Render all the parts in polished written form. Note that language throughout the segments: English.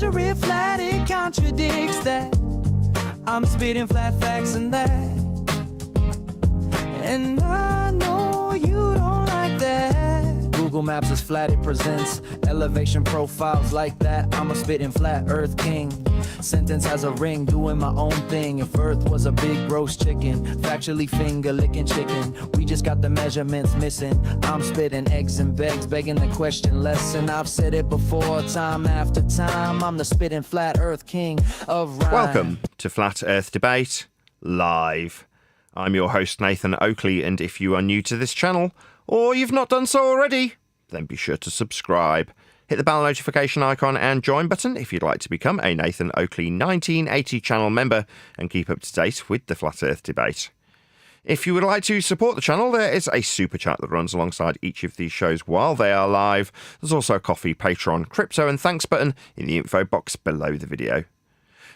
measure it flat, it contradicts that. I'm spitting flat facts and that. And I know you don't like that. Google Maps is flat, it presents elevation profiles like that. I'm a spitting flat earth king. Sentence has a ring, doing my own thing. If earth was a big roast chicken, factually finger licking chicken, we just got the measurements missing. I'm spitting eggs and begs, begging the question lesson. I've said it before, time after time. I'm the spitting flat earth king of rhyme. Welcome to Flat Earth Debate Live. I'm your host, Nathan Oakley, and if you are new to this channel, or you've not done so already, then be sure to subscribe. Hit the bell notification icon and join button if you'd like to become a Nathan Oakley 1980 channel member and keep up to date with the Flat Earth debate. If you would like to support the channel, there is a super chat that runs alongside each of these shows while they are live. There's also a coffee, Patreon, crypto and thanks button in the info box below the video.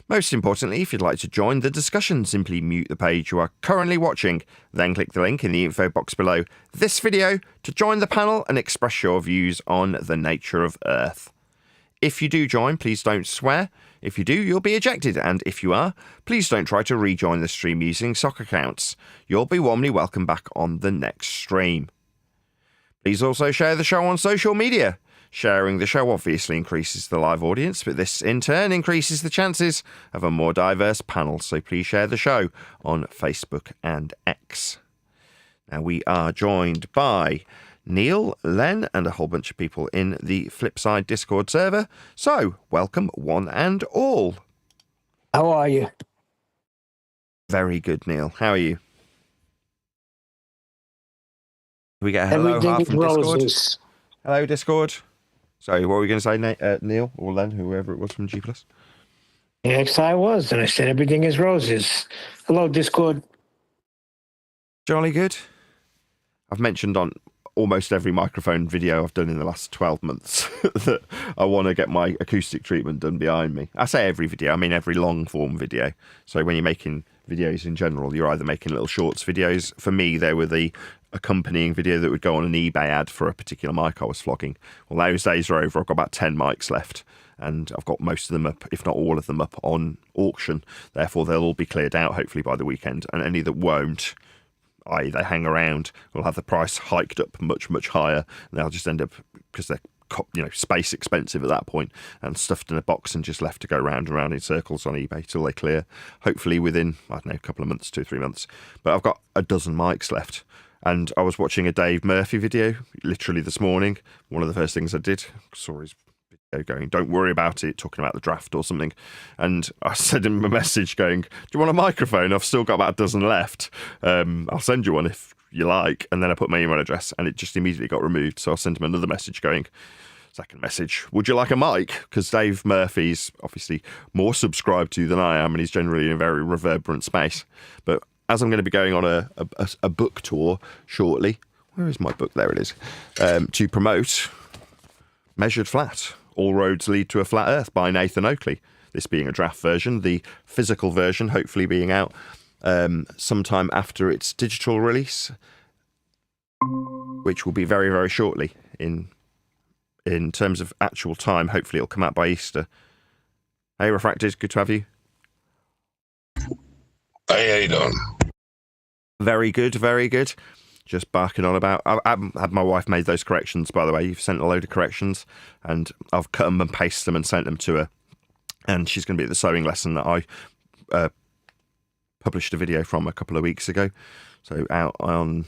Most importantly, if you'd like to join the discussion, simply mute the page you are currently watching, then click the link in the info box below this video to join the panel and express your views on the nature of Earth. If you do join, please don't swear. If you do, you'll be ejected, and if you are, please don't try to rejoin the stream using sock accounts. You'll be warmly welcome back on the next stream. Please also share the show on social media. Sharing the show obviously increases the live audience, but this in turn increases the chances of a more diverse panel, so please share the show on Facebook and X. Now we are joined by Neil, Len, and a whole bunch of people in the Flipside Discord server, so welcome one and all. How are you? Very good, Neil. How are you? We get a hello half from Discord. Hello, Discord. Sorry, what were we going to say, Neil or Len, whoever it was from G+? Yes, I was, and I said everything is roses. Hello, Discord. Jolly good. I've mentioned on almost every microphone video I've done in the last 12 months that I want to get my acoustic treatment done behind me. I say every video, I mean every long form video. So when you're making videos in general, you're either making little shorts videos. For me, they were the accompanying video that would go on an eBay ad for a particular mic I was flogging. Well, those days are over. I've got about 10 mics left, and I've got most of them up, if not all of them up, on auction. Therefore, they'll all be cleared out, hopefully, by the weekend. And any that won't, i.e. they hang around, will have the price hiked up much, much higher. And they'll just end up, because they're space expensive at that point, and stuffed in a box and just left to go round and round in circles on eBay till they clear, hopefully within, I don't know, a couple of months, 2 or 3 months. But I've got a dozen mics left. And I was watching a Dave Murphy video literally this morning. One of the first things I did, saw his video going, "Don't worry about it," talking about the draft or something. And I sent him a message going, "Do you want a microphone? I've still got about a dozen left. I'll send you one if you like." And then I put my email address and it just immediately got removed. So I sent him another message going, second message, "Would you like a mic?" Because Dave Murphy's obviously more subscribed to than I am, and he's generally in a very reverberant space. But as I'm going to be going on a book tour shortly, where is my book? There it is, to promote Measured Flat, All Roads Lead to a Flat Earth by Nathan Oakley. This being a draft version, the physical version hopefully being out sometime after its digital release, which will be very, very shortly. In terms of actual time, hopefully it'll come out by Easter. Hey, Refracted, good to have you. Hey, how you doing? Very good, very good. Just barking on about... I had my wife made those corrections, by the way. You've sent a load of corrections, and I've cut them and pasted them and sent them to her. And she's going to be at the sewing lesson that I published a video from a couple of weeks ago. So out on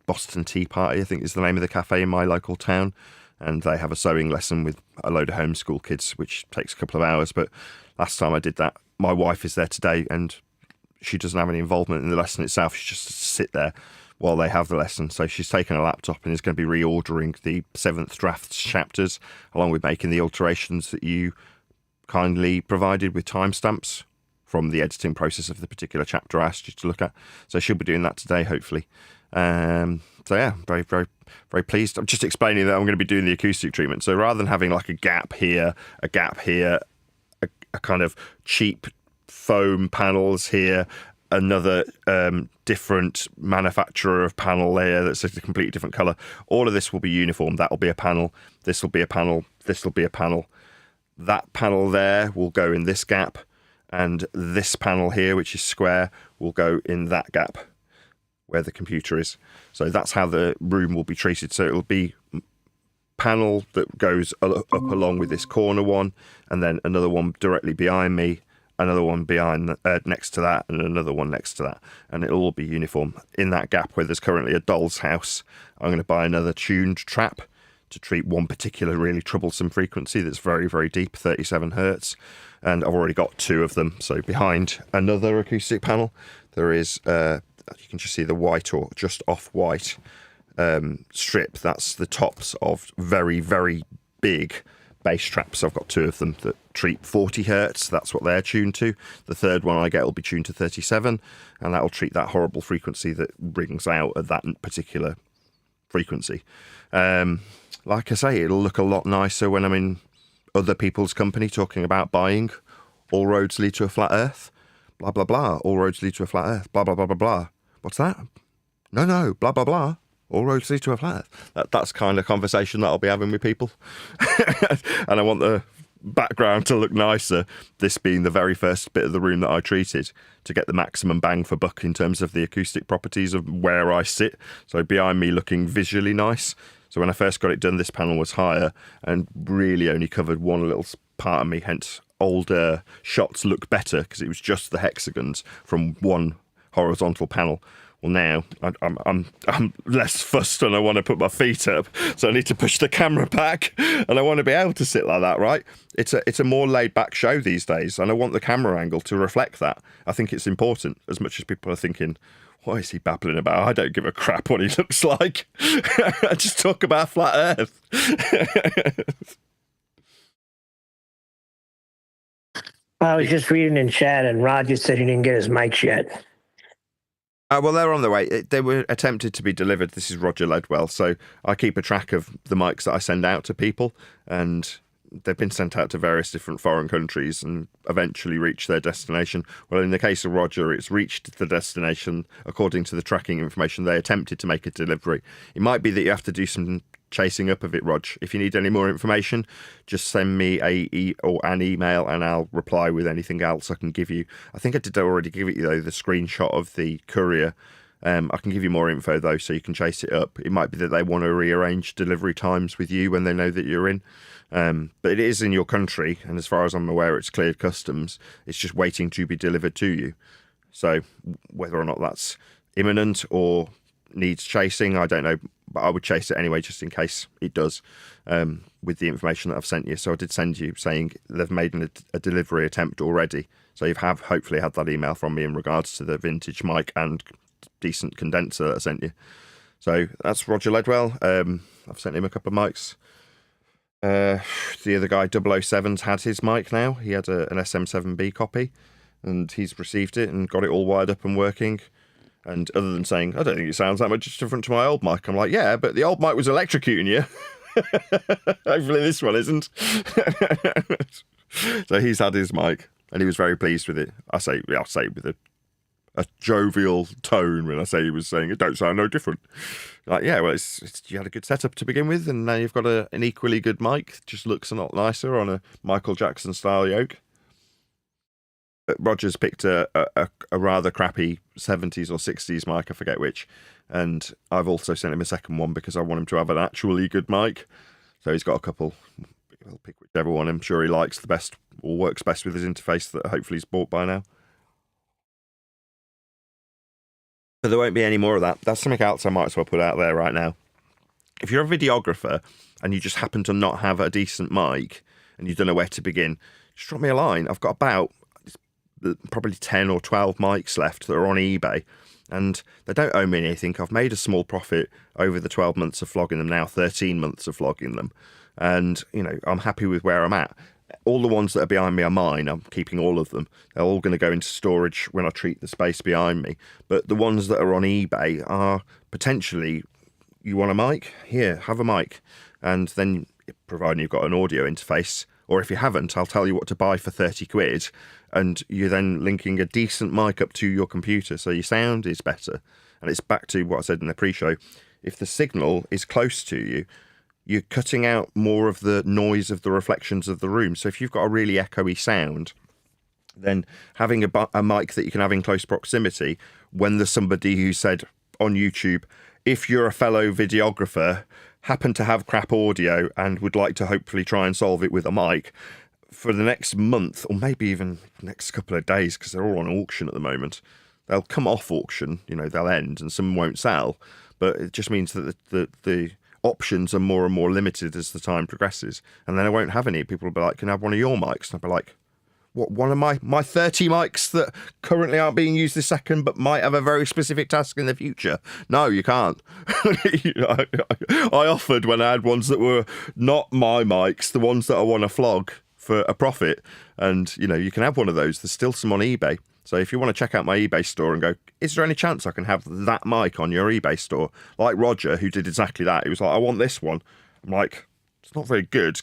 Boston Tea Party, I think is the name of the cafe in my local town. And they have a sewing lesson with a load of homeschool kids, which takes a couple of hours. But last time I did that, my wife is there today, and she doesn't have any involvement in the lesson itself. She just sit there while they have the lesson. So she's taken a laptop and is going to be reordering the 7th draft chapters, along with making the alterations that you kindly provided with timestamps from the editing process of the particular chapter I asked you to look at. So she'll be doing that today, hopefully. So yeah, very, very, very pleased. I'm just explaining that I'm going to be doing the acoustic treatment. So rather than having like a gap here, a kind of cheap foam panels here, another different manufacturer of panel layer that's a completely different color. All of this will be uniform. That'll be a panel. This will be a panel. This will be a panel. that panel there will go in this gap, and this panel here, which is square, will go in that gap where the computer is. So that's how the room will be treated. So it'll be panel that goes up along with this corner one, and then another one directly behind me, another one behind next to that, and another one next to that, and it'll all be uniform. In that gap where there's currently a doll's house, I'm going to buy another tuned trap to treat one particular really troublesome frequency that's very, very deep, 37 hertz, and I've already got 2 of them. So behind another acoustic panel, there is you can just see the white or just off white strip. That's the tops of very, very big bass traps. I've got 2 of them that treat 40 hertz. That's what they're tuned to. The third one I get will be tuned to 37, and that'll treat that horrible frequency that rings out at that particular frequency. Like I say, it'll look a lot nicer when I'm in other people's company talking about buying all roads lead to a flat earth, blah blah blah, all roads lead to a flat earth, blah blah blah blah blah. What's that? No, blah blah blah, all roads lead to a flat earth. That's kind of conversation that I'll be having with people. And I want the background to look nicer, this being the very first bit of the room that I treated, to get the maximum bang for buck in terms of the acoustic properties of where I sit. So behind me looking visually nice. So when I first got it done, this panel was higher and really only covered one little part of me, hence older shots look better because it was just the hexagons from one horizontal panel. Well, now I'm less fussed and I want to put my feet up, so I need to push the camera back, and I want to be able to sit like that, right? It's a more laid back show these days, and I want the camera angle to reflect that. I think it's important, as much as people are thinking, what is he babbling about? I don't give a crap what he looks like. I just talk about flat Earth. I was just reading in chat, and Roger said he didn't get his mics yet. Well, they're on the way. They were attempted to be delivered. This is Roger Ledwell. So I keep a track of the mics that I send out to people, and they've been sent out to various different foreign countries and eventually reach their destination. Well, in the case of Roger, it's reached the destination according to the tracking information. They attempted to make a delivery. It might be that you have to do some chasing up of it, Rog. If you need any more information, just send me an email and I'll reply with anything else I can give you. I think I did already give you, though, the screenshot of the courier. I can give you more info, though, so you can chase it up. It might be that they want to rearrange delivery times with you when they know that you're in. But it is in your country, and as far as I'm aware, it's cleared customs. It's just waiting to be delivered to you. So whether or not that's imminent or needs chasing, I don't know, but I would chase it anyway just in case it does, with the information that I've sent you. So I did send you saying they've made a delivery attempt already. So you have hopefully had that email from me in regards to the vintage mic and decent condenser that I sent you. So that's Roger Ledwell. I've sent him a couple of mics. The other guy, 007's had his mic now. He had an SM7B copy, and he's received it and got it all wired up and working. And other than saying, I don't think it sounds that much different to my old mic, I'm like, yeah, but the old mic was electrocuting you. Hopefully this one isn't. So he's had his mic, and he was very pleased with it. I'll say with a jovial tone when I say he was saying it don't sound no different. Like, yeah, well, you had a good setup to begin with, and now you've got an equally good mic. Just looks a lot nicer on a Michael Jackson style yoke. Roger's picked a rather crappy 70s or 60s mic, I forget which, and I've also sent him a second one because I want him to have an actually good mic. So he's got a couple. He'll pick whichever one I'm sure he likes the best or works best with his interface that hopefully he's bought by now. But there won't be any more of that. That's something else I might as well put out there right now. If you're a videographer and you just happen to not have a decent mic and you don't know where to begin, just drop me a line. I've got about probably 10 or 12 mics left that are on eBay, and they don't owe me anything. I've made a small profit over the 12 months of flogging them now, 13 months of flogging them, and I'm happy with where I'm at. All the ones that are behind me are mine. I'm keeping all of them. They're all going to go into storage when I treat the space behind me, but the ones that are on eBay are potentially, you want a mic? Here, have a mic. And then, providing you've got an audio interface, or if you haven't, I'll tell you what to buy for 30 quid, and you're then linking a decent mic up to your computer so your sound is better. And it's back to what I said in the pre-show. If the signal is close to you, you're cutting out more of the noise of the reflections of the room. So if you've got a really echoey sound, then having a mic that you can have in close proximity, when there's somebody who said on YouTube, if you're a fellow videographer, happen to have crap audio and would like to hopefully try and solve it with a mic, for the next month, or maybe even next couple of days, because they're all on auction at the moment, they'll come off auction, they'll end and some won't sell. But it just means that the options are more and more limited as the time progresses. And then I won't have any. People will be like, can I have one of your mics? And I'll be like, what, one of my 30 mics that currently aren't being used this second but might have a very specific task in the future? No, you can't. I offered when I had ones that were not my mics, the ones that I want to flog for a profit. And, you can have one of those. There's still some on eBay. So if you want to check out my eBay store and go, is there any chance I can have that mic on your eBay store? Like Roger, who did exactly that. He was like, I want this one. I'm like, it's not very good.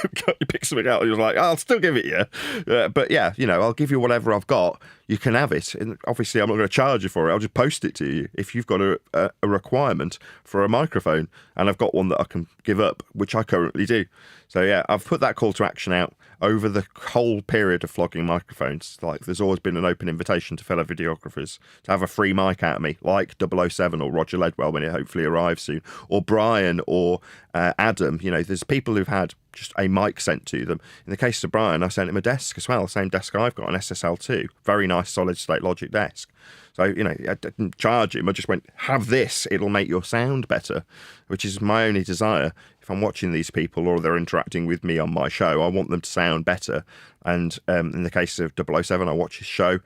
He picked something out. He was like, I'll still give it you. But yeah, I'll give you whatever I've got. You can have it. And obviously, I'm not going to charge you for it. I'll just post it to you if you've got a requirement for a microphone. And I've got one that I can give up, which I currently do. So yeah, I've put that call to action out over the whole period of flogging microphones. Like, there's always been an open invitation to fellow videographers to have a free mic out of me, like 007 or Roger Ledwell when it hopefully arrives soon, or Brian or Adam. There's people who've had just a mic sent to them. In the case of Brian, I sent him a desk as well, the same desk I've got, an SSL2, very nice solid state Logic desk. So, I didn't charge him. I just went, have this, it'll make your sound better, which is my only desire. If I'm watching these people or they're interacting with me on my show, I want them to sound better. And in the case of 007, I watch his show.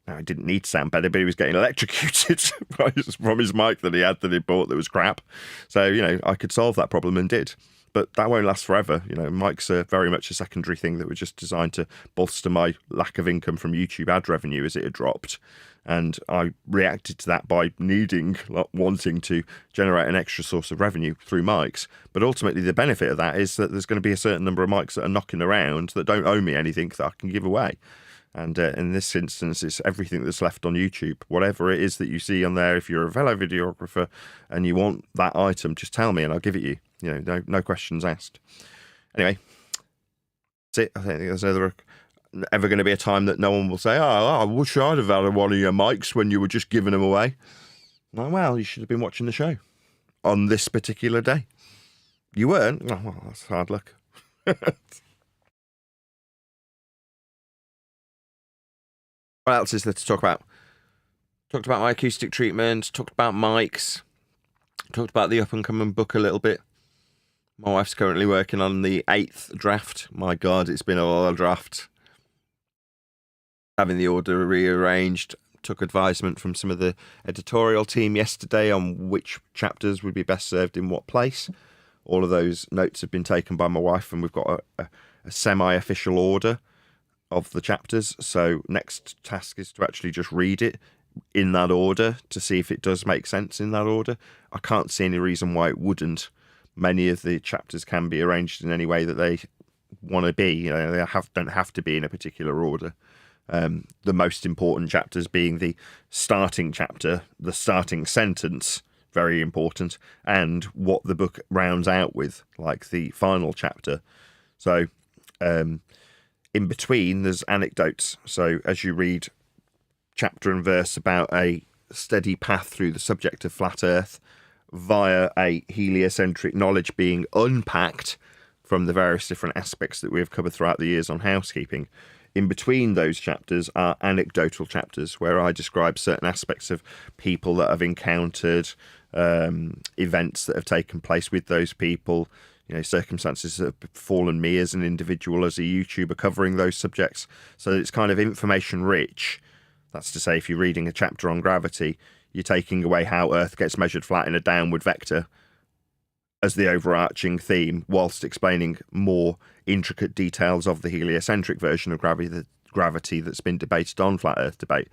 Now, I didn't need to sound better, but he was getting electrocuted from his mic that he bought that was crap. So, I could solve that problem and did. But that won't last forever. Mics are very much a secondary thing that were just designed to bolster my lack of income from YouTube ad revenue as it had dropped. And I reacted to that by wanting to generate an extra source of revenue through mics. But ultimately, the benefit of that is that there's going to be a certain number of mics that are knocking around that don't owe me anything that I can give away. And in this instance, it's everything that's left on YouTube. Whatever it is that you see on there, if you're a fellow videographer and you want that item, just tell me and I'll give it you. No questions asked. Anyway, that's it. I don't think there's ever going to be a time that no one will say, I wish I'd have had one of your mics when you were just giving them away. No, well, you should have been watching the show on this particular day. You weren't? Oh, well, that's hard luck. What else is there to talk about? Talked about my acoustic treatment, talked about mics, talked about the up-and-coming book a little bit. My wife's currently working on the 8th draft. My God, it's been a lot of drafts. Having the order rearranged, took advisement from some of the editorial team yesterday on which chapters would be best served in what place. All of those notes have been taken by my wife, and we've got a semi-official order of the chapters. So next task is to actually just read it in that order to see if it does make sense in that order. I can't see any reason why it wouldn't. Many of the chapters can be arranged in any way that they want to be. They don't have to be in a particular order. The most important chapters being the starting chapter, the starting sentence, very important, and what the book rounds out with, like the final chapter. So in between, there's anecdotes. So as you read chapter and verse about a steady path through the subject of flat Earth via a heliocentric knowledge being unpacked from the various different aspects that we have covered throughout the years on housekeeping, in between those chapters are anecdotal chapters where I describe certain aspects of people that I've encountered, events that have taken place with those people, circumstances that have befallen me as an individual, as a YouTuber covering those subjects. So it's kind of information rich. That's to say, if you're reading a chapter on gravity, you're taking away how Earth gets measured flat in a downward vector as the overarching theme, whilst explaining more intricate details of the heliocentric version of gravity that's been debated on Flat Earth debate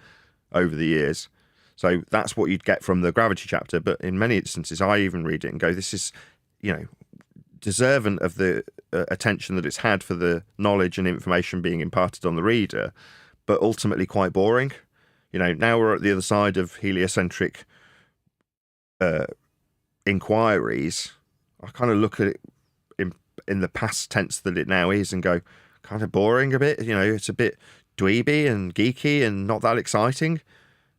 over the years. So that's what you'd get from the gravity chapter. But in many instances, I even read it and go, this is, deserving of the attention that it's had for the knowledge and information being imparted on the reader, but ultimately quite boring. Now we're at the other side of heliocentric inquiries. I kind of look at it in the past tense that it now is and go, kind of boring a bit. You know, it's a bit dweeby and geeky and not that exciting.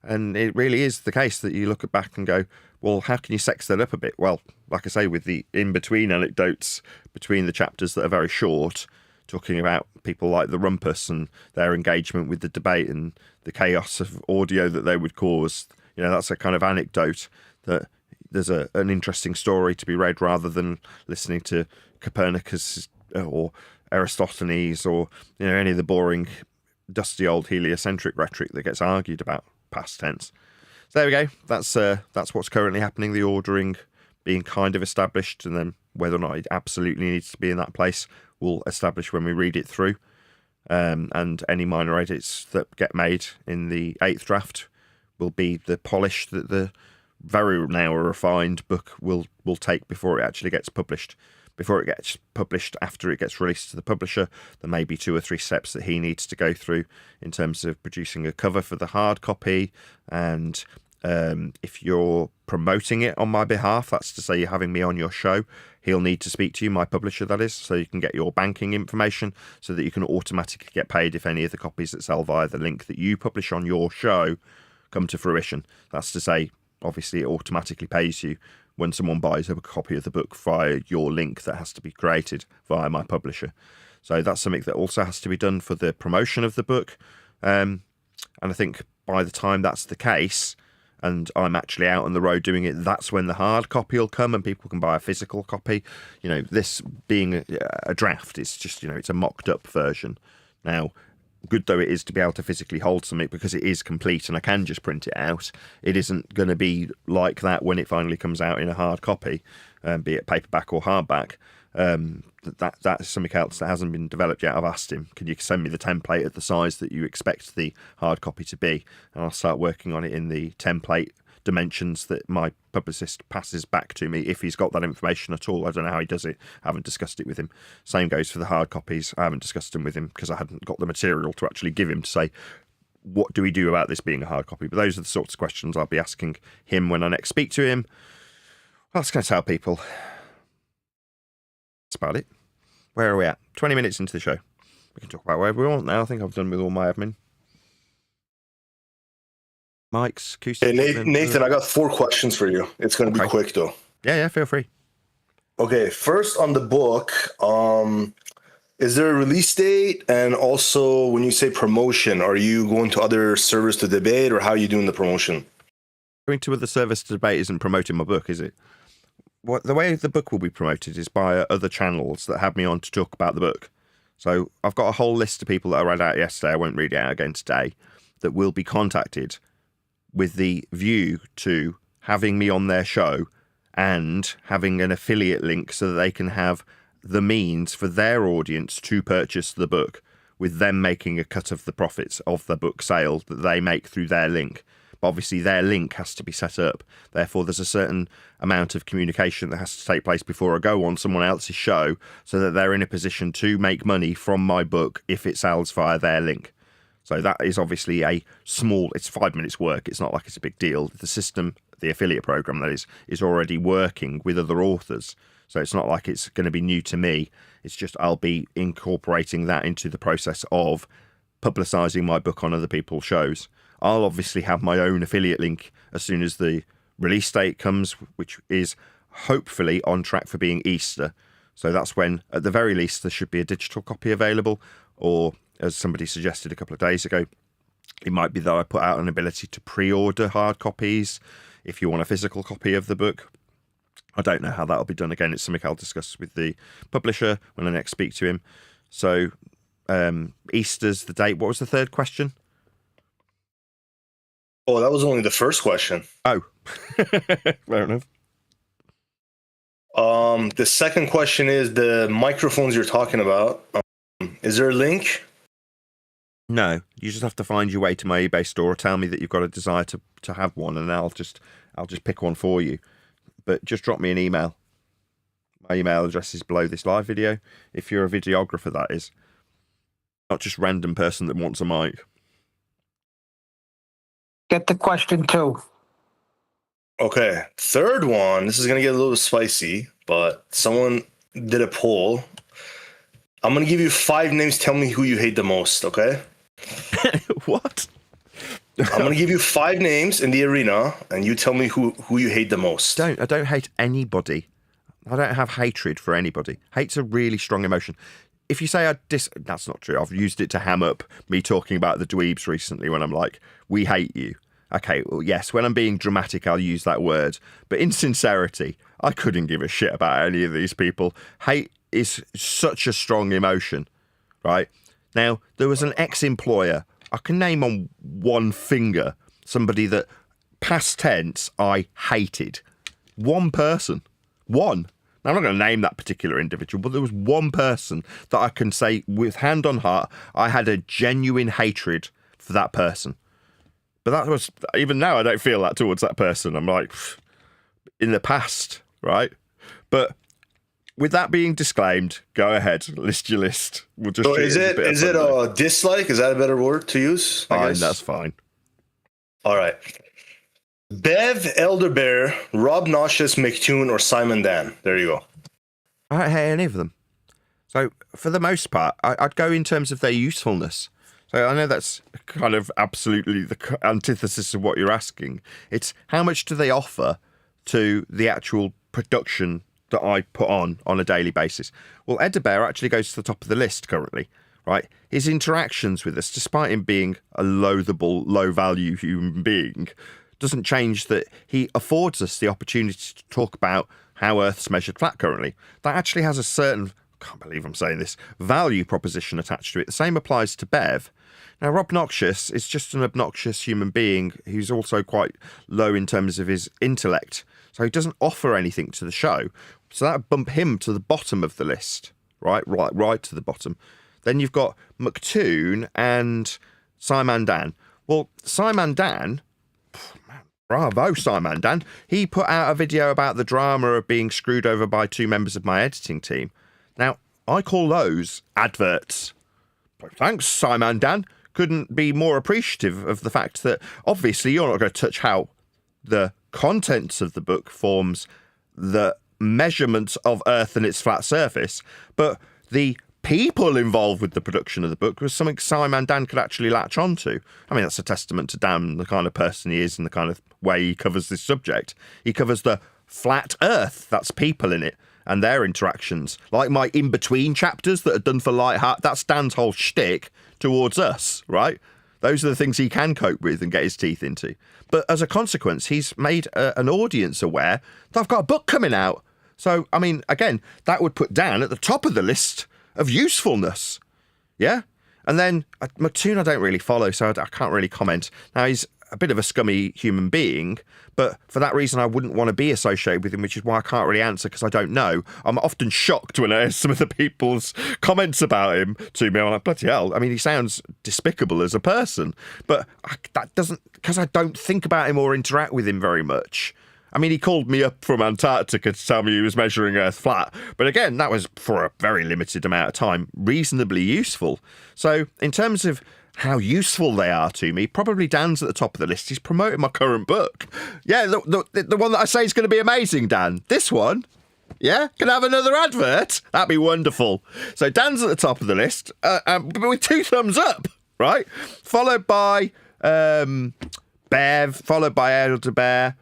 And it really is the case that you look back and go, well, how can you sex that up a bit? Well, like I say, with the in-between anecdotes between the chapters that are very short, talking about people like the Rumpus and their engagement with the debate and the chaos of audio that they would cause. You know, that's a kind of anecdote that there's an interesting story to be read rather than listening to Copernicus or Aristophanes or, you know, any of the boring, dusty old heliocentric rhetoric that gets argued about past tense. So there we go. That's what's currently happening. The ordering being kind of established, and then whether or not it absolutely needs to be in that place, we'll establish when we read it through. And any minor edits that get made in the 8th draft will be the polish that the very now refined book will take before it actually gets published. Before it gets published, after it gets released to the publisher, there may be 2 or 3 steps that he needs to go through in terms of producing a cover for the hard copy. And if you're promoting it on my behalf, that's to say you're having me on your show, he'll need to speak to you, my publisher that is, so you can get your banking information so that you can automatically get paid if any of the copies that sell via the link that you publish on your show come to fruition. That's to say, obviously, it automatically pays you when someone buys a copy of the book via your link that has to be created via my publisher. So that's something that also has to be done for the promotion of the book. And I think by the time that's the case, and I'm actually out on the road doing it, that's when the hard copy will come and people can buy a physical copy. You know, this being a draft, it's just, you know, it's a mocked up version. Now, good though it is to be able to physically hold something because it is complete and I can just print it out, it isn't going to be like that when it finally comes out in a hard copy, be it paperback or hardback. That is something else that hasn't been developed yet. I've asked him, can you send me the template at the size that you expect the hard copy to be, and I'll start working on it in the template dimensions that my publicist passes back to me if he's got that information at all. I don't know how he does it. I haven't discussed it with him. Same goes for the hard copies. I haven't discussed them with him because I hadn't got the material to actually give him to say, what do we do about this being a hard copy? But those are the sorts of questions I'll be asking him when I next speak to him. What else can I tell people? That's about it. Where are we at? 20 minutes into the show. We can talk about whatever we want now. I think I've done with all my admin. Mike's acoustic. Hey, Nathan, I got 4 questions for you. It's going to be quick, though. Yeah, feel free. Okay, first on the book, is there a release date? And also, when you say promotion, are you going to other servers to debate, or how are you doing the promotion? Going to other servers to debate isn't promoting my book, is it? The way the book will be promoted is by other channels that have me on to talk about the book. So I've got a whole list of people that I read out yesterday, I won't read it out again today, that will be contacted with the view to having me on their show and having an affiliate link so that they can have the means for their audience to purchase the book, with them making a cut of the profits of the book sale that they make through their link. But obviously their link has to be set up. Therefore, there's a certain amount of communication that has to take place before I go on someone else's show so that they're in a position to make money from my book if it sells via their link. So that is obviously it's 5 minutes work. It's not like it's a big deal. The system, the affiliate program that is already working with other authors. So it's not like it's going to be new to me. It's just I'll be incorporating that into the process of publicising my book on other people's shows. I'll obviously have my own affiliate link as soon as the release date comes, which is hopefully on track for being Easter. So that's when, at the very least, there should be a digital copy available, or as somebody suggested a couple of days ago, it might be that I put out an ability to pre-order hard copies if you want a physical copy of the book. I don't know how that'll be done. Again, it's something I'll discuss with the publisher when I next speak to him. So Easter's the date. What was the third question? Oh, that was only the first question. Oh, fair enough. The second question is the microphones you're talking about. Is there a link? No, you just have to find your way to my eBay store or tell me that you've got a desire to have one, and I'll just pick one for you. But just drop me an email. My email address is below this live video. If you're a videographer, that is. Not just random person that wants a mic. Get the question 2. Okay, third one. This is going to get a little spicy, but someone did a poll I'm going to give you 5 names. Tell me who you hate the most, okay? What? I'm going to give you 5 names in the arena, and you tell me who you hate the most. I don't hate anybody. I don't have hatred for anybody. Hate's a really strong emotion. If you say that's not true. I've used it to ham up me talking about the dweebs recently when I'm like, we hate you. Okay, well, yes, when I'm being dramatic, I'll use that word. But in sincerity, I couldn't give a shit about any of these people. Hate is such a strong emotion, right? Now, there was an ex-employer. I can name on one finger somebody that, past tense, I hated. One person. One. Now, I'm not going to name that particular individual, but there was one person that I can say with hand on heart, I had a genuine hatred for that person. But that was, even now, I don't feel that towards that person. I'm like, in the past, right? But with that being disclaimed, go ahead, list your list. We'll just. So is it a dislike? Is that a better word to use? Fine, that's fine. All right. Bev, Elderbear, Rob Nauseous, McToon, or Simon Dan. There you go. I don't hate any of them. So for the most part, I'd go in terms of their usefulness. So I know that's kind of absolutely the antithesis of what you're asking. It's how much do they offer to the actual production that I put on a daily basis? Well, Elderbear actually goes to the top of the list currently, right? His interactions with us, despite him being a loathable, low-value human being, doesn't change that he affords us the opportunity to talk about how Earth's measured flat currently. That actually has a certain, I can't believe I'm saying this, value proposition attached to it. The same applies to Bev. Now, Rob Noxious is just an obnoxious human being who's also quite low in terms of his intellect. So he doesn't offer anything to the show. So that would bump him to the bottom of the list, right to the bottom. Then you've got McToon and Simon Dan. Well, Simon Dan, bravo, Simon Dan. He put out a video about the drama of being screwed over by 2 members of my editing team. Now, I call those adverts. Thanks, Simon Dan. Couldn't be more appreciative of the fact that obviously you're not going to touch how the contents of the book forms the measurements of Earth and its flat surface, but the people involved with the production of the book was something Simon Dan could actually latch onto. I mean, that's a testament to Dan, the kind of person he is and the kind of way he covers this subject. He covers the flat Earth, that's people in it, and their interactions. Like my in-between chapters that are done for Light, that's Dan's whole shtick towards us, right? Those are the things he can cope with and get his teeth into. But as a consequence, he's made an audience aware that I've got a book coming out. So, I mean, again, that would put Dan at the top of the list of usefulness. Yeah? And then McToon I don't really follow, so I can't really comment. Now, he's a bit of a scummy human being, but for that reason I wouldn't want to be associated with him, which is why I can't really answer, because I don't know. I'm often shocked when I hear some of the people's comments about him to me. I'm like, bloody hell. I mean, he sounds despicable as a person, but that doesn't, because I don't think about him or interact with him very much. I mean, he called me up from Antarctica to tell me he was measuring Earth flat. But again, that was for a very limited amount of time, reasonably useful. So in terms of how useful they are to me, probably Dan's at the top of the list. He's promoting my current book. Yeah, the one that I say is going to be amazing, Dan. This one, yeah, can I have another advert? That'd be wonderful. So Dan's at the top of the list, but with 2 thumbs up, right? Followed by Bev, followed by Elderbear.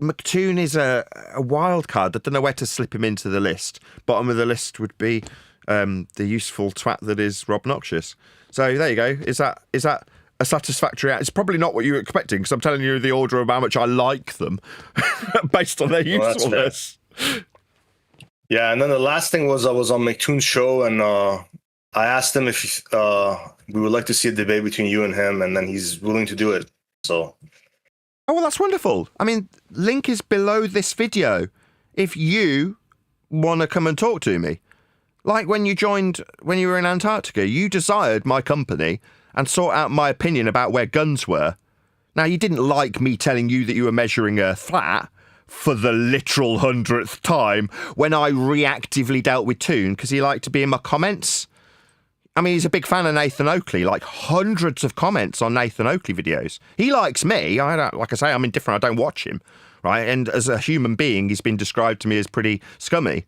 McToon is a wild card. I don't know where to slip him into the list. Bottom of the list would be the useful twat that is Rob Noxious. So there you go. Is that a satisfactory answer? It's probably not what you were expecting, because I'm telling you the order of how much I like them based on their usefulness. Yeah, and then the last thing was I was on McToon's show, and I asked him if we would like to see a debate between you and him, and then he's willing to do it. So. Oh, well, that's wonderful. I mean, link is below this video if you want to come and talk to me. Like when you were in Antarctica, you desired my company and sought out my opinion about where guns were. Now, you didn't like me telling you that you were measuring Earth flat for the literal 100th time when I reactively dealt with Toon, because he liked to be in my comments. I mean, he's a big fan of Nathan Oakley, like hundreds of comments on Nathan Oakley videos. He likes me. Like I say, I'm indifferent. I don't watch him, right? And as a human being, he's been described to me as pretty scummy.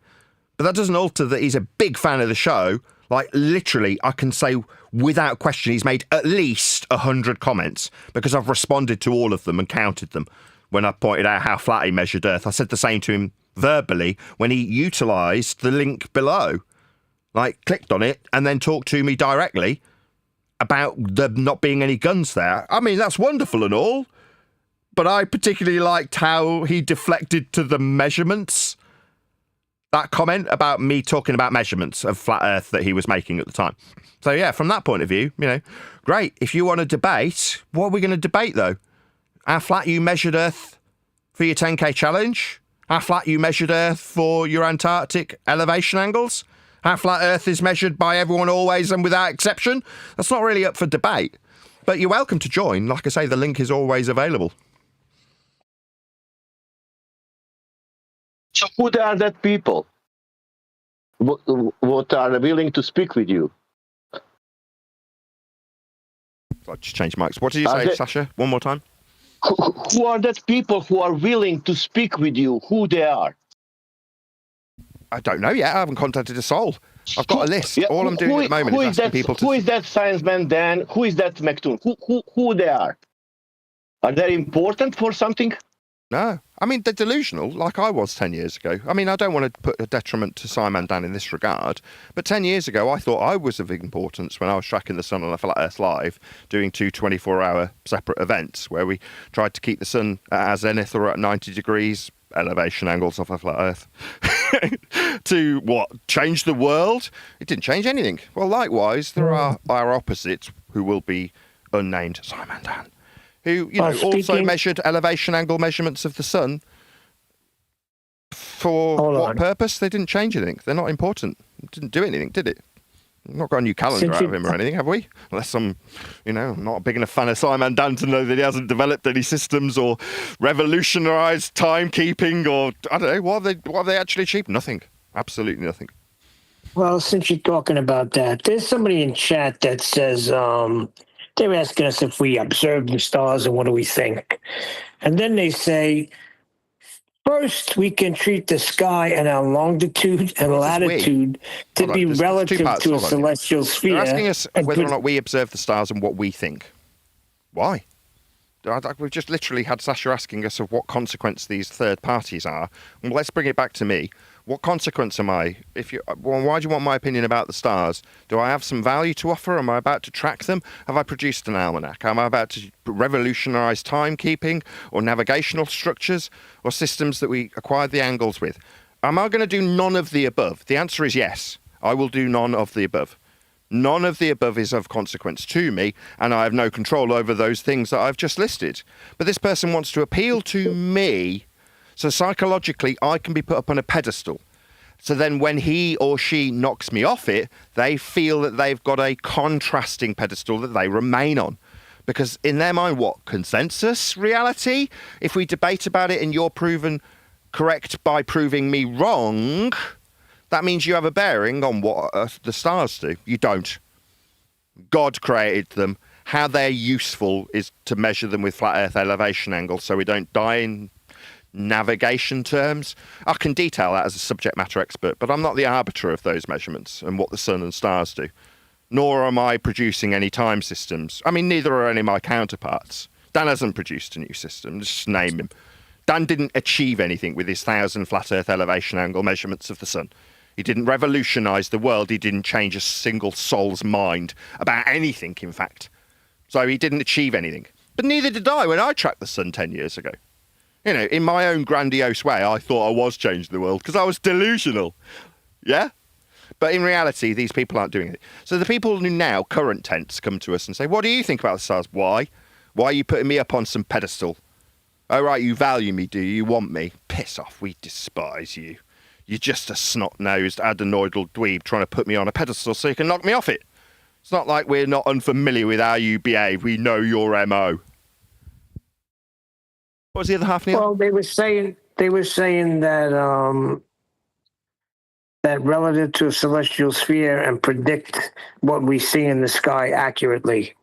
But that doesn't alter that he's a big fan of the show, Like, literally, I can say without question he's made at least 100 comments because I've responded to all of them and counted them when I pointed out how flat he measured Earth. I said the same to him verbally when he utilised the link below. Like, clicked on it and then talked to me directly about there not being any guns there. I mean, that's wonderful and all, but I particularly liked how he deflected to the measurements. That comment about me talking about measurements of flat Earth that he was making at the time. So, yeah, from that point of view, you know, great. If you want to debate, what are we going to debate, though? How flat you measured Earth for your 10K challenge? How flat you measured Earth for your Antarctic elevation angles? How flat Earth is measured by everyone always and without exception? That's not really up for debate. But you're welcome to join. Like I say, the link is always available. So who are that people? What are willing to speak with you? I'll just change mics. What did you say, Sasha? One more time. Who are that people who are willing to speak with you? Who they are? I don't know yet. I haven't contacted a soul. I've got a list. Yeah, All I'm doing at the moment is asking people to... Who is that science man, Dan? Who is that McToon? Who they are? Are they important for something? No. I mean, they're delusional, like I was 10 years ago. I mean, I don't want to put a detriment to Simon Dan in this regard, but 10 years ago, I thought I was of importance when I was tracking the sun on a Flat Earth Live, doing 2 24-hour separate events where we tried to keep the sun at zenith or at 90 degrees elevation angles off a flat Earth. To what? Change the world? It didn't change anything. Well, likewise, there are our opposites who will be unnamed, Simon Dan, who, you know, also measured elevation angle measurements of the sun. For what purpose? They didn't change anything. They're not important. It didn't do anything, did it? We've not got a new calendar out of him or anything, have we? Unless I'm, you know, not a big enough fan of Simon Dan to know that he hasn't developed any systems or revolutionised timekeeping or, I don't know, what have they actually achieved? Nothing. Absolutely nothing. Well, since you're talking about that, there's somebody in chat that says they're asking us if we observe the stars and what do we think. And then they say, first, we can treat the sky and our longitude and latitude to be relative to a celestial sphere. They're asking us whether or not we observe the stars and what we think. Why? We've just literally had Sasha asking us of what consequence these third parties are. Well, let's bring it back to me. What consequence am I? Why do you want my opinion about the stars? Do I have some value to offer? Am I about to track them? Have I produced an almanac? Am I about to revolutionise timekeeping or navigational structures or systems that we acquired the angles with? Am I going to do none of the above? The answer is yes. I will do none of the above. None of the above is of consequence to me, and I have no control over those things that I've just listed. But this person wants to appeal to me, so psychologically I can be put up on a pedestal. So then when he or she knocks me off it, they feel that they've got a contrasting pedestal that they remain on. Because in their mind, what? Consensus reality? If we debate about it and you're proven correct by proving me wrong, that means you have a bearing on what the stars do. You don't. God created them. How they're useful is to measure them with flat Earth elevation angles so we don't die in navigation terms. I can detail that as a subject matter expert, but I'm not the arbiter of those measurements and what the sun and stars do. Nor am I producing any time systems. I mean, neither are any of my counterparts. Dan hasn't produced a new system. Just name him. Dan didn't achieve anything with his 1,000 flat Earth elevation angle measurements of the sun. He didn't revolutionise the world. He didn't change a single soul's mind about anything, in fact. So he didn't achieve anything. But neither did I when I tracked the sun 10 years ago. You know, in my own grandiose way, I thought I was changing the world because I was delusional. Yeah? But in reality, these people aren't doing it. So the people who now, current tense, come to us and say, what do you think about the stars? Why? Why are you putting me up on some pedestal? Oh, right, you value me, do you? You want me? Piss off, we despise you. You're just a snot-nosed, adenoidal dweeb trying to put me on a pedestal so you can knock me off it. It's not like we're not unfamiliar with how you behave. We know your MO. What was the other half, Neil? Well, they were saying that that relative to a celestial sphere and predict what we see in the sky accurately.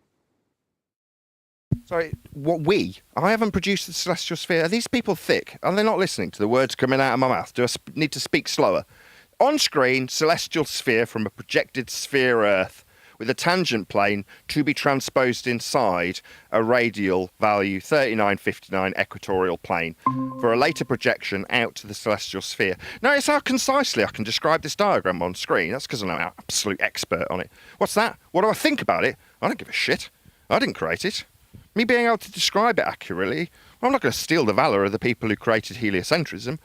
Sorry, what we? I haven't produced the celestial sphere. Are these people thick? Are they not listening to the words coming out of my mouth? Do I need to speak slower? on screen, celestial sphere from a projected sphere Earth with a tangent plane to be transposed inside a radial value 3959 equatorial plane for a later projection out to the celestial sphere. Notice how concisely I can describe this diagram on screen. That's because I'm an absolute expert on it. What's that? What do I think about it? I don't give a shit. I didn't create it. Me being able to describe it accurately, I'm not going to steal the valour of the people who created heliocentrism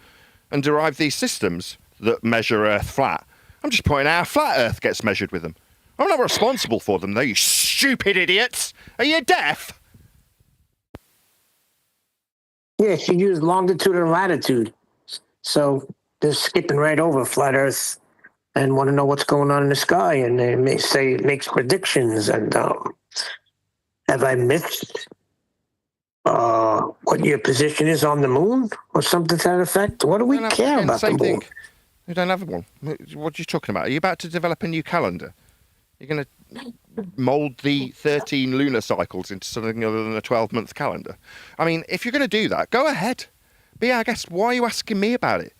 and derived these systems that measure Earth flat. I'm just pointing out how flat Earth gets measured with them. I'm not responsible for them, though, you stupid idiots. Are you deaf? Yeah, she used longitude and latitude. So they're skipping right over flat Earth and want to know what's going on in the sky. And they may say it makes predictions. And have I missed what your position is on the moon or something to that effect? What do we care about the moon? We don't have one. What are you talking about? Are you about to develop a new calendar? You're going to mould the 13 lunar cycles into something other than a 12-month calendar? I mean, if you're going to do that, go ahead. But yeah, I guess, why are you asking me about it?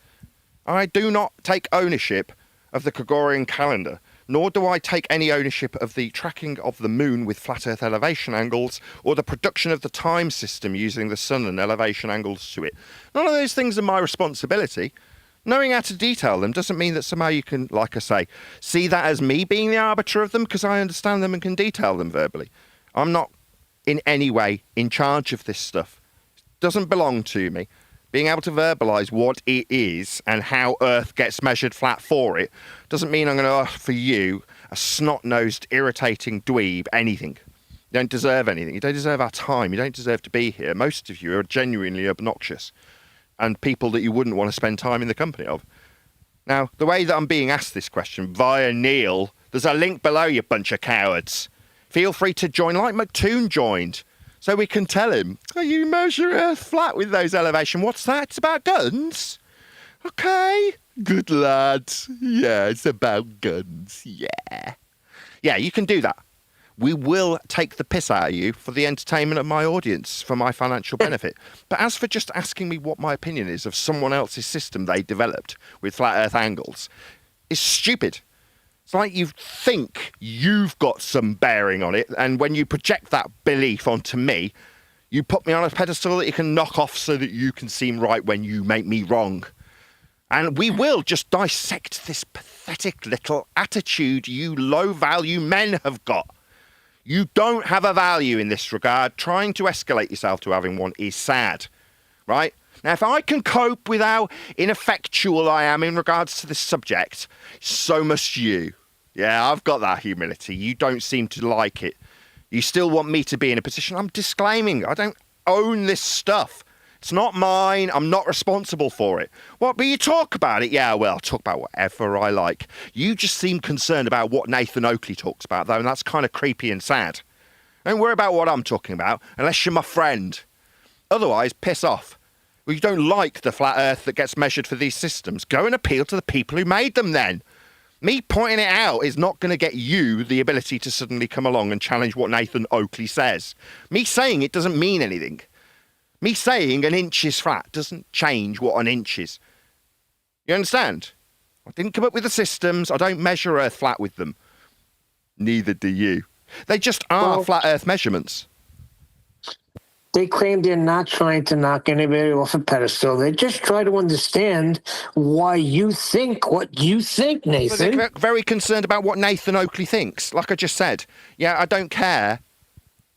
I do not take ownership of the Gregorian calendar, nor do I take any ownership of the tracking of the moon with flat Earth elevation angles or the production of the time system using the sun and elevation angles to it. None of those things are my responsibility. Knowing how to detail them doesn't mean that somehow you can, like I say, see that as me being the arbiter of them because I understand them and can detail them verbally. I'm not in any way in charge of this stuff. It doesn't belong to me. Being able to verbalise what it is and how Earth gets measured flat for it doesn't mean I'm going to offer you, a snot-nosed, irritating dweeb, anything. You don't deserve anything. You don't deserve our time. You don't deserve to be here. Most of you are genuinely obnoxious and people that you wouldn't want to spend time in the company of. Now, the way that I'm being asked this question via Neil, there's a link below, you bunch of cowards. Feel free to join like McToon joined, so we can tell him, oh, you measure Earth flat with those elevation. What's that? It's about guns? Okay. Good lad. Yeah, it's about guns. Yeah. Yeah, you can do that. We will take the piss out of you for the entertainment of my audience, for my financial benefit. But as for just asking me what my opinion is of someone else's system they developed with flat Earth angles, it's stupid. It's like you think you've got some bearing on it, and when you project that belief onto me, you put me on a pedestal that you can knock off so that you can seem right when you make me wrong. And we will just dissect this pathetic little attitude you low-value men have got. You don't have a value in this regard. Trying to escalate yourself to having one is sad, right? Now, if I can cope with how ineffectual I am in regards to this subject, so must you. Yeah, I've got that humility. You don't seem to like it. You still want me to be in a position. I'm disclaiming. I don't own this stuff. It's not mine. I'm not responsible for it. What? But you talk about it? Yeah, well, I'll talk about whatever I like. You just seem concerned about what Nathan Oakley talks about, though, and that's kind of creepy and sad. Don't worry about what I'm talking about, unless you're my friend. Otherwise, piss off. Well, you don't like the flat Earth that gets measured for these systems. Go and appeal to the people who made them, then. Me pointing it out is not going to get you the ability to suddenly come along and challenge what Nathan Oakley says. Me saying it doesn't mean anything. Me saying an inch is flat doesn't change what an inch is. You understand? I didn't come up with the systems. I don't measure Earth flat with them. Neither do you. They just are flat Earth measurements. They claim they're not trying to knock anybody off a pedestal. They just try to understand why you think what you think, Nathan. But they're very concerned about what Nathan Oakley thinks. Like I just said, yeah, I don't care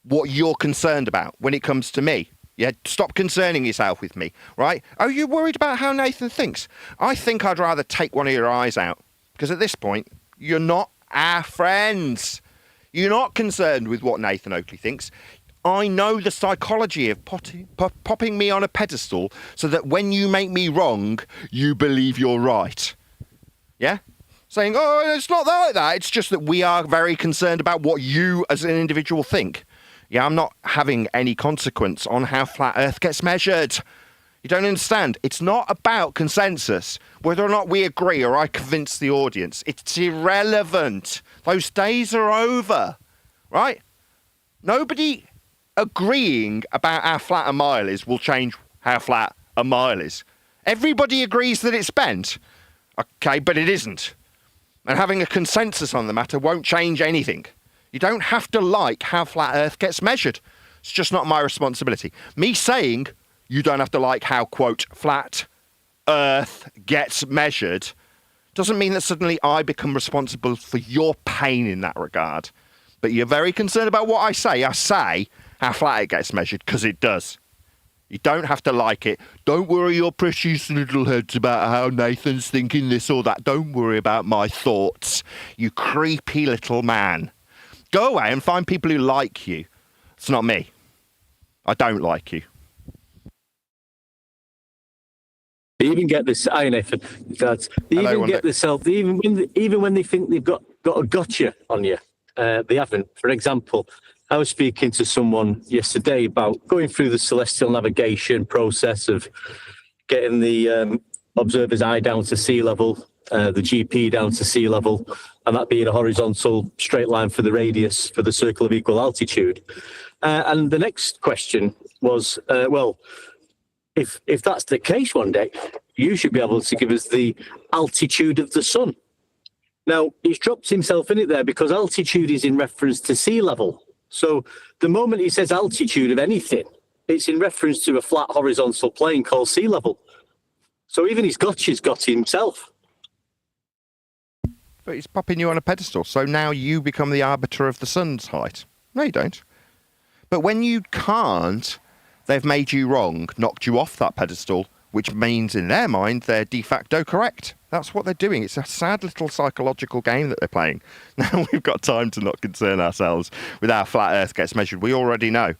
what you're concerned about when it comes to me. Yeah, stop concerning yourself with me, right? Are you worried about how Nathan thinks? I think I'd rather take one of your eyes out, because at this point, you're not our friends. You're not concerned with what Nathan Oakley thinks. I know the psychology of popping me on a pedestal so that when you make me wrong, you believe you're right. Yeah? Saying, oh, it's not like that. It's just that we are very concerned about what you as an individual think. Yeah, I'm not having any consequence on how flat Earth gets measured. You don't understand. It's not about consensus, whether or not we agree or I convince the audience. It's irrelevant. Those days are over, right? Nobody agreeing about how flat a mile is will change how flat a mile is. Everybody agrees that it's bent. Okay, but it isn't. And having a consensus on the matter won't change anything. You don't have to like how flat Earth gets measured. It's just not my responsibility. Me saying you don't have to like how, quote, flat Earth gets measured doesn't mean that suddenly I become responsible for your pain in that regard. But you're very concerned about what I say. I say how flat it gets measured because it does. You don't have to like it. Don't worry your precious little heads about how Nathan's thinking this or that. Don't worry about my thoughts, you creepy little man. Go away and find people who like you. It's not me. I don't like you. They even get this. Hi, Nathan. They even get themselves. Even when they think they've got a gotcha on you, they haven't. For example, I was speaking to someone yesterday about going through the celestial navigation process of getting the observer's eye down to sea level, the GP down to sea level, and that being a horizontal straight line for the radius for the circle of equal altitude. And the next question was, if that's the case one day, you should be able to give us the altitude of the sun. Now, he's dropped himself in it there because altitude is in reference to sea level. So the moment he says altitude of anything, it's in reference to a flat horizontal plane called sea level. So even his gotcha's got himself. But he's popping you on a pedestal, so now you become the arbiter of the sun's height. No, you don't. But when you can't, they've made you wrong, knocked you off that pedestal, which means in their mind they're de facto correct. That's what they're doing. It's a sad little psychological game that they're playing. Now we've got time to not concern ourselves with how flat Earth gets measured. We already know.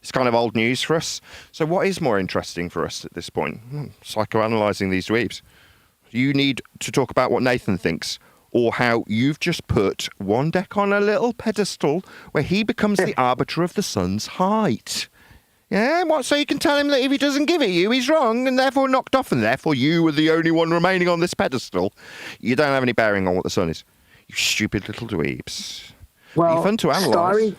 It's kind of old news for us. So what is more interesting for us at this point? Psychoanalyzing these dweebs. You need to talk about what Nathan thinks, or how you've just put one deck on a little pedestal where he becomes the arbiter of the sun's height. Yeah, what? So you can tell him that if he doesn't give it you, he's wrong and therefore knocked off, and therefore you are the only one remaining on this pedestal. You don't have any bearing on what the sun is. You stupid little dweebs. Well, fun to analyse.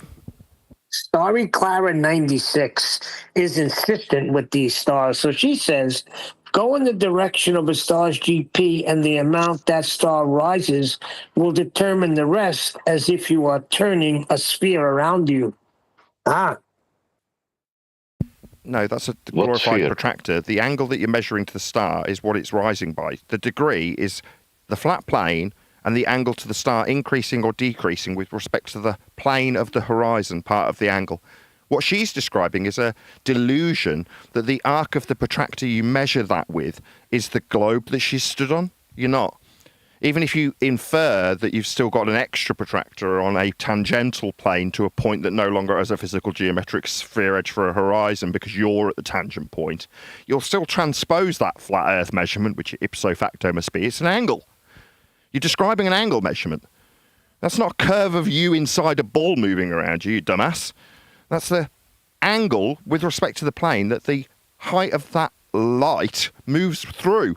Starry Clara 96 is insistent with these stars. So she says, go in the direction of a star's GP, and the amount that star rises will determine the rest, as if you are turning a sphere around you. No, that's a glorified protractor. The angle that you're measuring to the star is what it's rising by. The degree is the flat plane and the angle to the star increasing or decreasing with respect to the plane of the horizon part of the angle. What she's describing is a delusion that the arc of the protractor you measure that with is the globe that she's stood on. You're not. Even if you infer that you've still got an extra protractor on a tangential plane to a point that no longer has a physical geometric sphere edge for a horizon because you're at the tangent point, you'll still transpose that flat Earth measurement, which ipso facto must be. It's an angle. You're describing an angle measurement. That's not a curve of you inside a ball moving around you, you dumbass. That's the angle with respect to the plane that the height of that light moves through.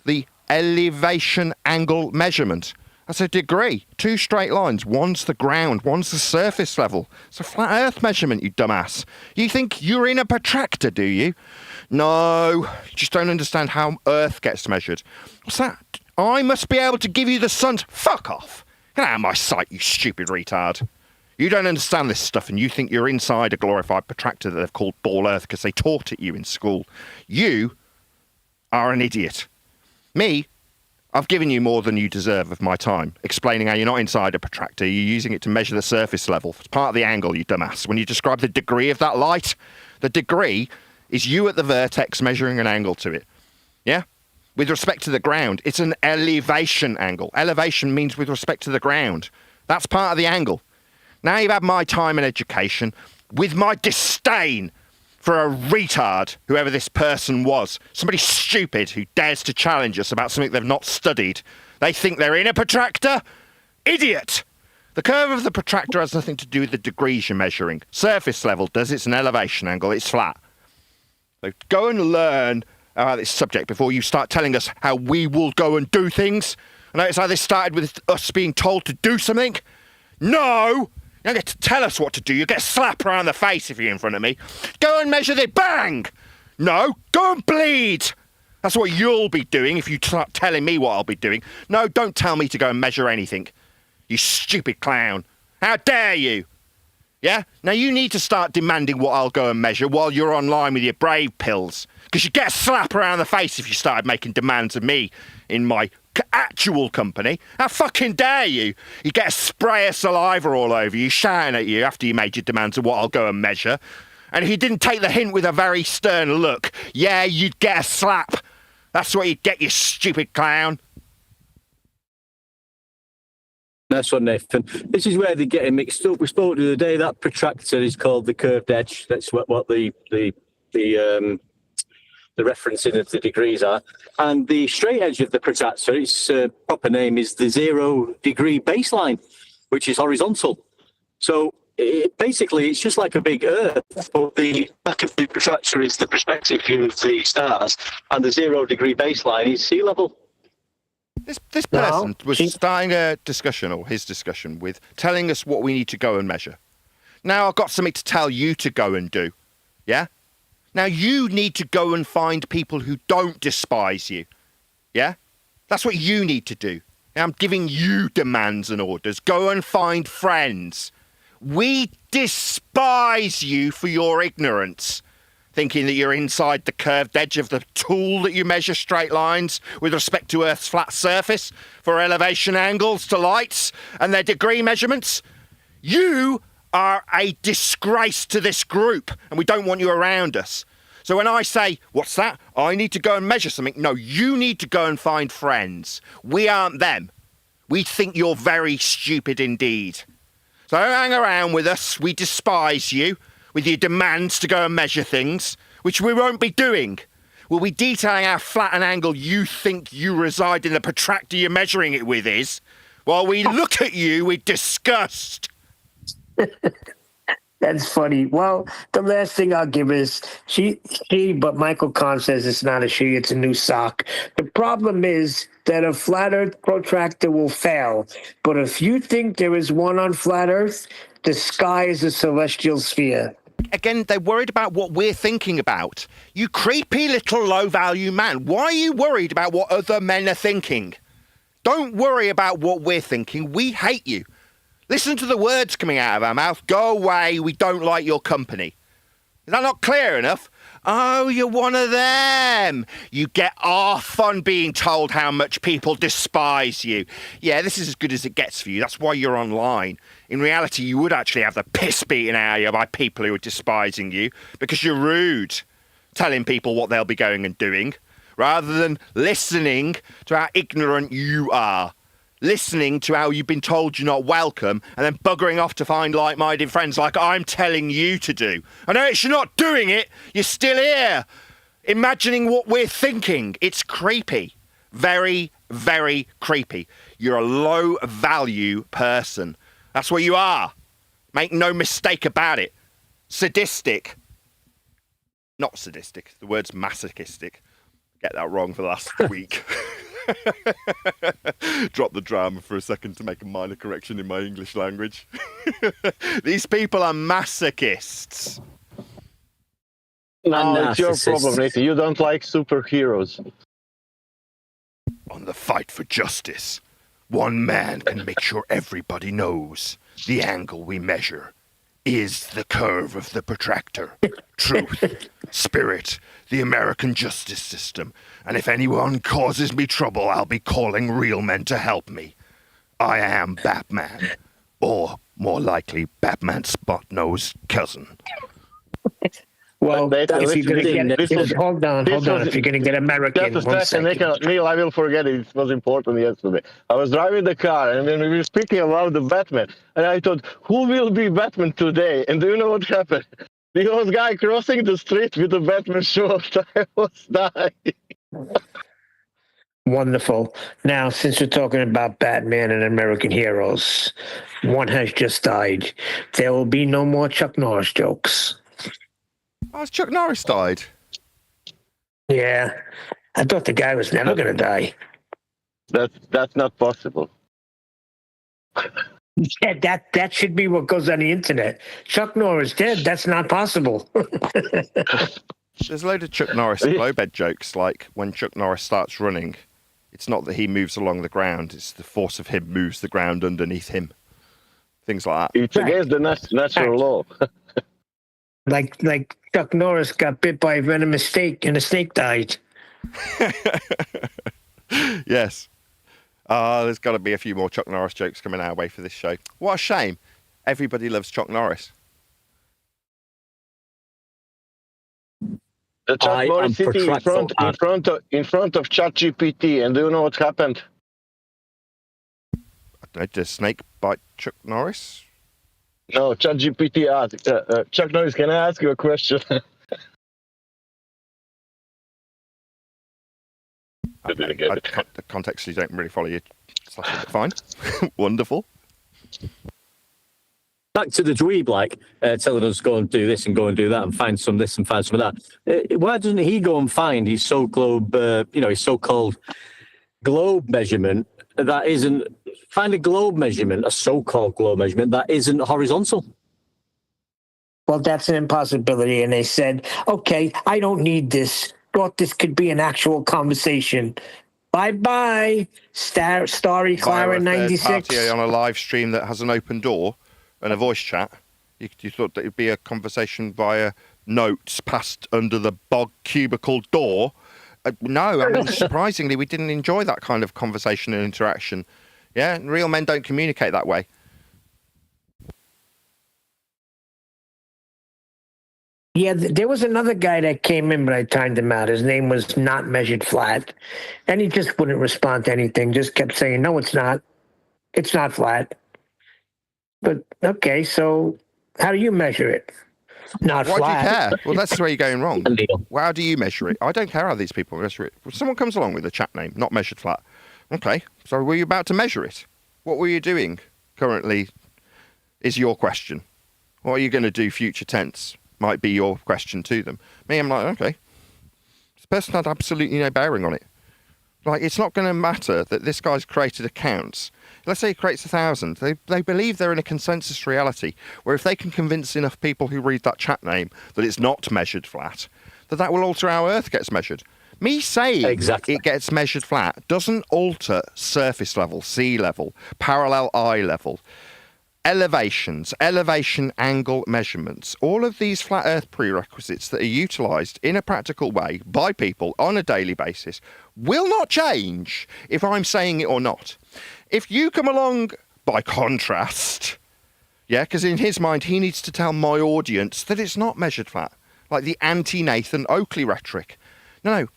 The elevation angle measurement. That's a degree. Two straight lines. One's the ground, one's the surface level. It's a flat Earth measurement, you dumbass. You think you're in a protractor, do you? No, you just don't understand how Earth gets measured. What's that? I must be able to give you the sun's... Fuck off. Get out of my sight, you stupid retard. You don't understand this stuff, and you think you're inside a glorified protractor that they've called Ball Earth because they taught it you in school. You are an idiot. Me, I've given you more than you deserve of my time, explaining how you're not inside a protractor, you're using it to measure the surface level. It's part of the angle, you dumbass. When you describe the degree of that light, the degree is you at the vertex measuring an angle to it. Yeah? With respect to the ground, it's an elevation angle. Elevation means with respect to the ground. That's part of the angle. Now you've had my time and education with my disdain for a retard, whoever this person was. Somebody stupid who dares to challenge us about something they've not studied. They think they're in a protractor? Idiot! The curve of the protractor has nothing to do with the degrees you're measuring. Surface level does. It's an elevation angle. It's flat. So go and learn about this subject before you start telling us how we will go and do things. I notice how this started with us being told to do something. No! You don't get to tell us what to do. You get a slap around the face if you're in front of me. Go and measure the bang! No, go and bleed! That's what you'll be doing if you start telling me what I'll be doing. No, don't tell me to go and measure anything. You stupid clown. How dare you? Yeah? Now you need to start demanding what I'll go and measure while you're online with your brave pills. Because you'd get a slap around the face if you started making demands of me in my actual company. How fucking dare you? You get a spray of saliva all over you, shouting at you after you made your demands of what I'll go and measure. And if you didn't take the hint with a very stern look, yeah, you'd get a slap. That's what you'd get, you stupid clown. Nice one, Nathan. This is where they're getting mixed up. We spoke the other day, that protractor is called the curved edge. That's what the referencing of the degrees are. And the straight edge of the protractor, its proper name is the 0 degree baseline, which is horizontal. So basically, it's just like a big Earth, but the back of the protractor is the perspective view of the stars, and the 0 degree baseline is sea level. This person was starting a discussion, or his discussion, with telling us what we need to go and measure. Now I've got something to tell you to go and do. Yeah? Now you need to go and find people who don't despise you. Yeah? That's what you need to do. Now I'm giving you demands and orders. Go and find friends. We despise you for your ignorance, thinking that you're inside the curved edge of the tool that you measure straight lines with respect to Earth's flat surface for elevation angles to lights and their degree measurements. You are a disgrace to this group, and we don't want you around us. So when I say, what's that? I need to go and measure something. No, you need to go and find friends. We aren't them. We think you're very stupid indeed. So don't hang around with us. We despise you with your demands to go and measure things, which we won't be doing. We'll be detailing how flat an angle you think you reside in the protractor you're measuring it with is, while we look at you with disgust. That's funny. Well, the last thing I'll give is she, but Michael Kahn says it's not a she, it's a new sock. The problem is that a flat Earth protractor will fail. But if you think there is one on flat Earth, the sky is a celestial sphere. Again, they're worried about what we're thinking about. You creepy little low-value man. Why are you worried about what other men are thinking? Don't worry about what we're thinking. We hate you. Listen to the words coming out of our mouth. Go away. We don't like your company. Is that not clear enough? Oh, you're one of them. You get off on being told how much people despise you. Yeah, this is as good as it gets for you. That's why you're online. In reality, you would actually have the piss beaten out of you by people who are despising you because you're rude, telling people what they'll be going and doing, rather than listening to how ignorant you are. Listening to how you've been told you're not welcome and then buggering off to find like-minded friends like I'm telling you to do. I know you're not doing it. You're still here, imagining what we're thinking. It's creepy. Very, very creepy. You're a low-value person. That's what you are. Make no mistake about it. Sadistic. Not sadistic. The word's masochistic. Get that wrong for the last week. Drop the drama for a second to make a minor correction in my English language. These people are masochists. No, it's your problem, Nathan. You don't like superheroes. On the fight for justice, one man can make sure everybody knows the angle we measure is the curve of the protractor. Truth, spirit, the American justice system. And if anyone causes me trouble, I'll be calling real men to help me. I am Batman. Or, more likely, Batman's spot-nosed cousin. Well, if you're going to get hold on. If you're going to get American, just a second, Neil, I will forget it. It was important yesterday. I was driving the car, and then we were speaking about the Batman, and I thought, who will be Batman today? And do you know what happened? There was a guy crossing the street with a Batman shirt. I was dying. Wonderful. Now, since we're talking about Batman and American heroes, one has just died. There will be no more Chuck Norris jokes. Oh, Chuck Norris died. Yeah, I thought the guy was never going to die. That's not possible. Yeah, that should be what goes on the internet. Chuck Norris dead. That's not possible. There's a load of Chuck Norris glowbed jokes, like when Chuck Norris starts running, it's not that he moves along the ground, it's the force of him moves the ground underneath him. Things like that. It's against the natural law. Like Chuck Norris got bit by a venomous snake and the snake died. Yes. There's got to be a few more Chuck Norris jokes coming our way for this show. What a shame. Everybody loves Chuck Norris. The Chuck Norris sitting in front of ChatGPT, and do you know what happened? I don't know, did a snake bite Chuck Norris? No, ChatGPT asked, Chuck Norris, can I ask you a question? The context, you don't really follow you. Fine. Wonderful. Back to the dweeb, telling us go and do this and go and do that and find some this and find some of that. Why doesn't he go and find his his so-called globe measurement that isn't, find a globe measurement, a so-called globe measurement that isn't horizontal? Well, that's an impossibility. And they said, okay, I don't need this. Thought this could be an actual conversation. Bye-bye, Starry Clara 96. On a live stream that has an open door and a voice chat. You thought that it'd be a conversation via notes passed under the bog cubicle door. No, I mean, surprisingly, we didn't enjoy that kind of conversation and interaction. Yeah, real men don't communicate that way. Yeah, there was another guy that came in, but I timed him out. His name was Not Measured Flat. And he just wouldn't respond to anything, just kept saying, no, it's not. It's not flat. But, okay, so how do you measure it? Not Why flat. do you care? Well, that's where you're going wrong. Well, how do you measure it? I don't care how these people measure it. If someone comes along with a chat name, Not Measured Flat. Okay, so were you about to measure it? What were you doing currently is your question. What are you going to do future tense? Might be your question to them. Me, I'm like, okay. This person had absolutely no bearing on it. Like, it's not going to matter that this guy's created accounts. Let's say he creates 1,000. They believe they're in a consensus reality where if they can convince enough people who read that chat name that it's not measured flat, that will alter how Earth gets measured. Me saying it gets measured flat doesn't alter surface level, sea level, parallel eye level, elevations, elevation angle measurements, all of these flat Earth prerequisites that are utilised in a practical way by people on a daily basis will not change if I'm saying it or not. If you come along, by contrast, yeah, because in his mind he needs to tell my audience that it's not measured flat, like the anti-Nathan Oakley rhetoric. No,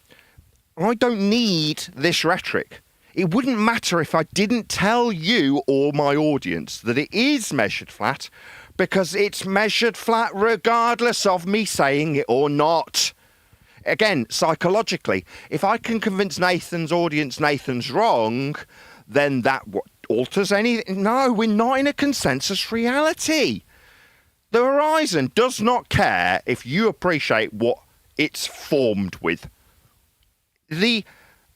I don't need this rhetoric. It wouldn't matter if I didn't tell you or my audience that it is measured flat, because it's measured flat regardless of me saying it or not. Again, psychologically, if I can convince Nathan's audience Nathan's wrong, then that alters anything. No, we're not in a consensus reality. The horizon does not care if you appreciate what it's formed with. The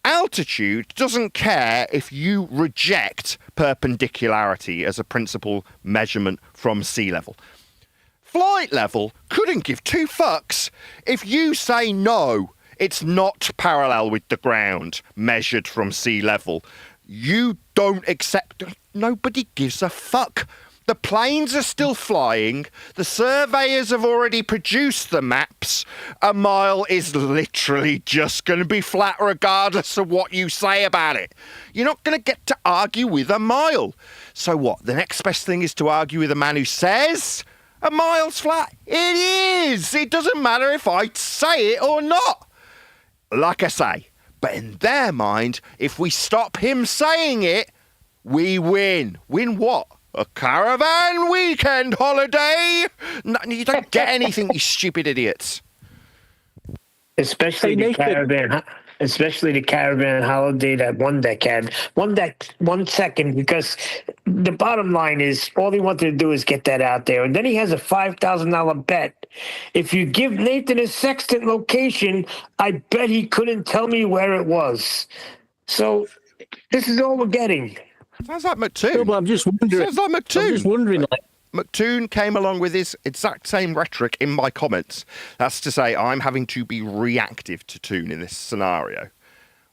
altitude doesn't care if you reject perpendicularity as a principal measurement from sea level. Flight level couldn't give two fucks if you say no, it's not parallel with the ground, measured from sea level. You don't accept. Nobody gives a fuck. The planes are still flying. The surveyors have already produced the maps. A mile is literally just going to be flat regardless of what you say about it. You're not going to get to argue with a mile. So what? The next best thing is to argue with a man who says a mile's flat. It is. It doesn't matter if I say it or not. Like I say, but in their mind, if we stop him saying it, we win. Win what? A caravan weekend holiday? No, you don't get anything, you stupid idiots. Especially the caravan holiday that one deck had. 1 second, because the bottom line is all he wanted to do is get that out there. And then he has a $5,000 bet. If you give Nathan his sextant location, I bet he couldn't tell me where it was. So this is all we're getting. Sounds like McToo. No, but I'm just wondering. Sounds like McToo. I'm just wondering, McToon came along with his exact same rhetoric in my comments. That's to say, I'm having to be reactive to Toon in this scenario.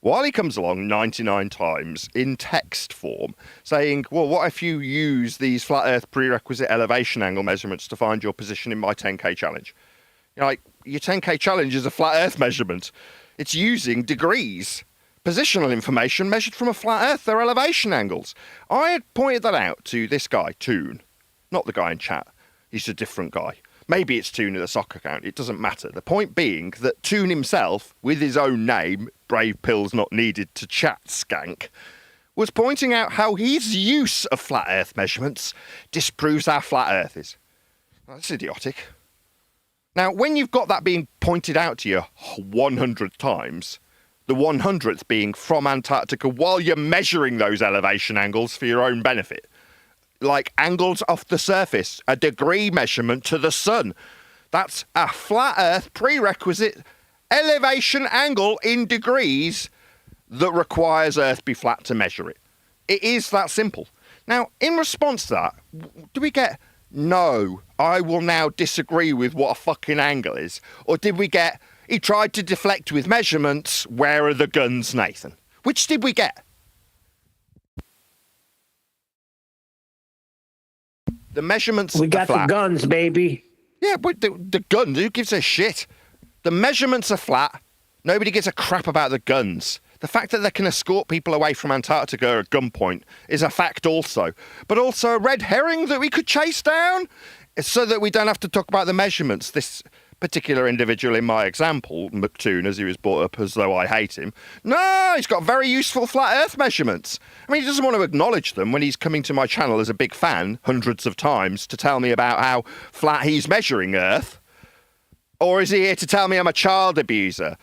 While he comes along 99 times in text form, saying, well, what if you use these flat Earth prerequisite elevation angle measurements to find your position in my 10K challenge? Like, your 10K challenge is a flat Earth measurement. It's using degrees. Positional information measured from a flat Earth, they're elevation angles. I had pointed that out to this guy, Toon. Not the guy in chat. He's a different guy. Maybe it's Toon in the soccer account. It doesn't matter. The point being that Toon himself, with his own name, brave pills not needed to chat skank, was pointing out how his use of flat Earth measurements disproves how flat Earth is. That's idiotic. Now, when you've got that being pointed out to you 100 times, the 100th being from Antarctica while you're measuring those elevation angles for your own benefit, like angles off the surface, a degree measurement to the sun. That's a flat Earth prerequisite elevation angle in degrees that requires Earth be flat to measure it. It is that simple. Now, in response to that, do we get, no, I will now disagree with what a fucking angle is? Or did we get, he tried to deflect with measurements, where are the guns, Nathan? Which did we get? The measurements We got are flat. the guns, baby. Yeah, but the guns, who gives a shit? The measurements are flat. Nobody gives a crap about the guns. The fact that they can escort people away from Antarctica at gunpoint is a fact also. But also a red herring that we could chase down so that we don't have to talk about the measurements. This particular individual in my example, McToon, as he was brought up as though I hate him. No, he's got very useful flat Earth measurements. I mean, he doesn't want to acknowledge them when he's coming to my channel as a big fan hundreds of times to tell me about how flat he's measuring Earth. Or is he here to tell me I'm a child abuser?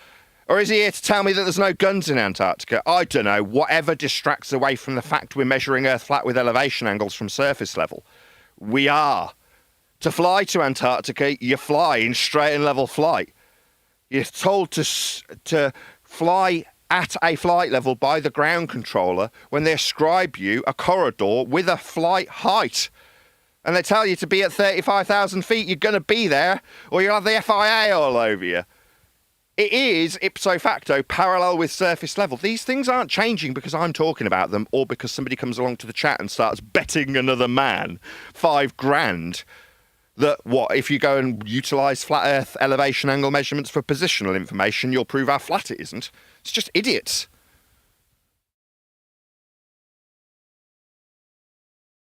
Or is he here to tell me that there's no guns in Antarctica? I don't know. Whatever distracts away from the fact we're measuring Earth flat with elevation angles from surface level. We are. To fly to Antarctica, you fly in straight and level flight. You're told to fly at a flight level by the ground controller when they ascribe you a corridor with a flight height. And they tell you to be at 35,000 feet, you're going to be there, or you'll have the FIA all over you. It is, ipso facto, parallel with surface level. These things aren't changing because I'm talking about them or because somebody comes along to the chat and starts betting another man $5,000 that, what, if you go and utilise flat Earth elevation angle measurements for positional information, you'll prove how flat it isn't. It's just idiots.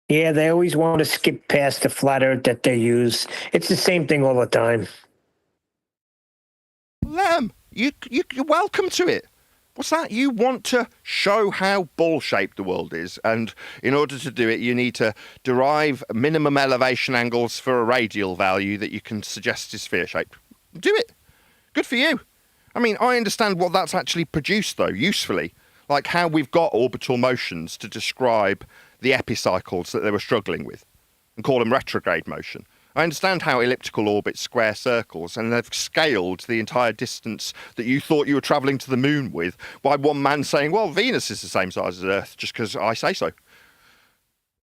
Yeah, they always want to skip past the flat Earth that they use. It's the same thing all the time. Lem, you're welcome to it. What's that? You want to show how ball-shaped the world is, and in order to do it, you need to derive minimum elevation angles for a radial value that you can suggest is sphere-shaped. Do it. Good for you. I mean, I understand what that's actually produced, though, usefully. Like how we've got orbital motions to describe the epicycles that they were struggling with, and call them retrograde motion. I understand how elliptical orbits square circles, and they've scaled the entire distance that you thought you were travelling to the moon with by one man saying, well, Venus is the same size as Earth just because I say so.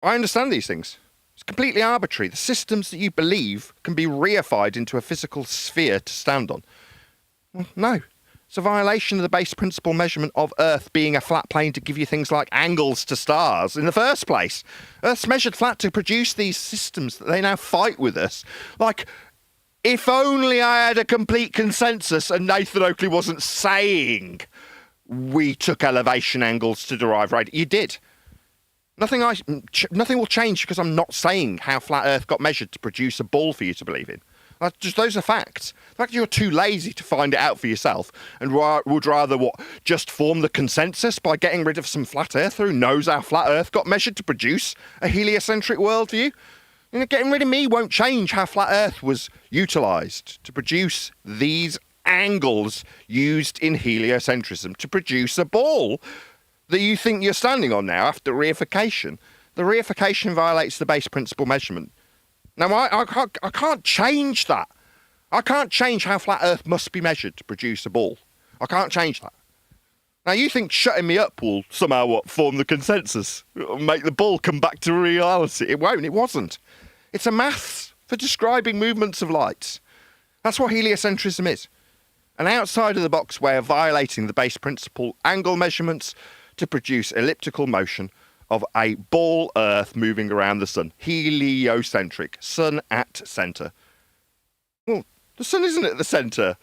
I understand these things. It's completely arbitrary. The systems that you believe can be reified into a physical sphere to stand on. Well, no. It's a violation of the base principle measurement of Earth being a flat plane to give you things like angles to stars in the first place. Earth's measured flat to produce these systems that they now fight with us. Like, if only I had a complete consensus and Nathan Oakley wasn't saying we took elevation angles to derive radius. You did. Nothing will change because I'm not saying how flat Earth got measured to produce a ball for you to believe in. Just those are facts. The fact that you're too lazy to find it out for yourself and would rather, just form the consensus by getting rid of some flat earther who knows how flat Earth got measured to produce a heliocentric worldview? You know, getting rid of me won't change how flat Earth was utilised to produce these angles used in heliocentrism to produce a ball that you think you're standing on now after reification. The reification violates the base principle measurement. Now, I can't change that. I can't change how flat Earth must be measured to produce a ball. I can't change that. Now, you think shutting me up will somehow form the consensus, make the ball come back to reality. It won't. It wasn't. It's a maths for describing movements of light. That's what heliocentrism is. An outside-of-the-box way of violating the base principle angle measurements to produce elliptical motion of a ball Earth moving around the sun. Heliocentric. Sun at centre. Well, the sun isn't at the centre.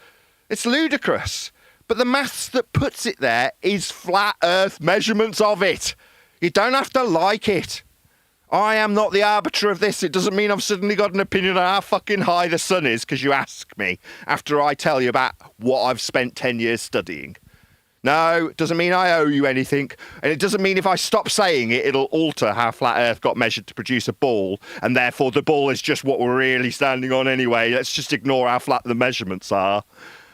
It's ludicrous. But the maths that puts it there is flat Earth measurements of it. You don't have to like it. I am not the arbiter of this. It doesn't mean I've suddenly got an opinion on how fucking high the sun is because you ask me after I tell you about what I've spent 10 years studying. No, it doesn't mean I owe you anything. And it doesn't mean if I stop saying it, it'll alter how flat Earth got measured to produce a ball. And therefore the ball is just what we're really standing on anyway. Let's just ignore how flat the measurements are.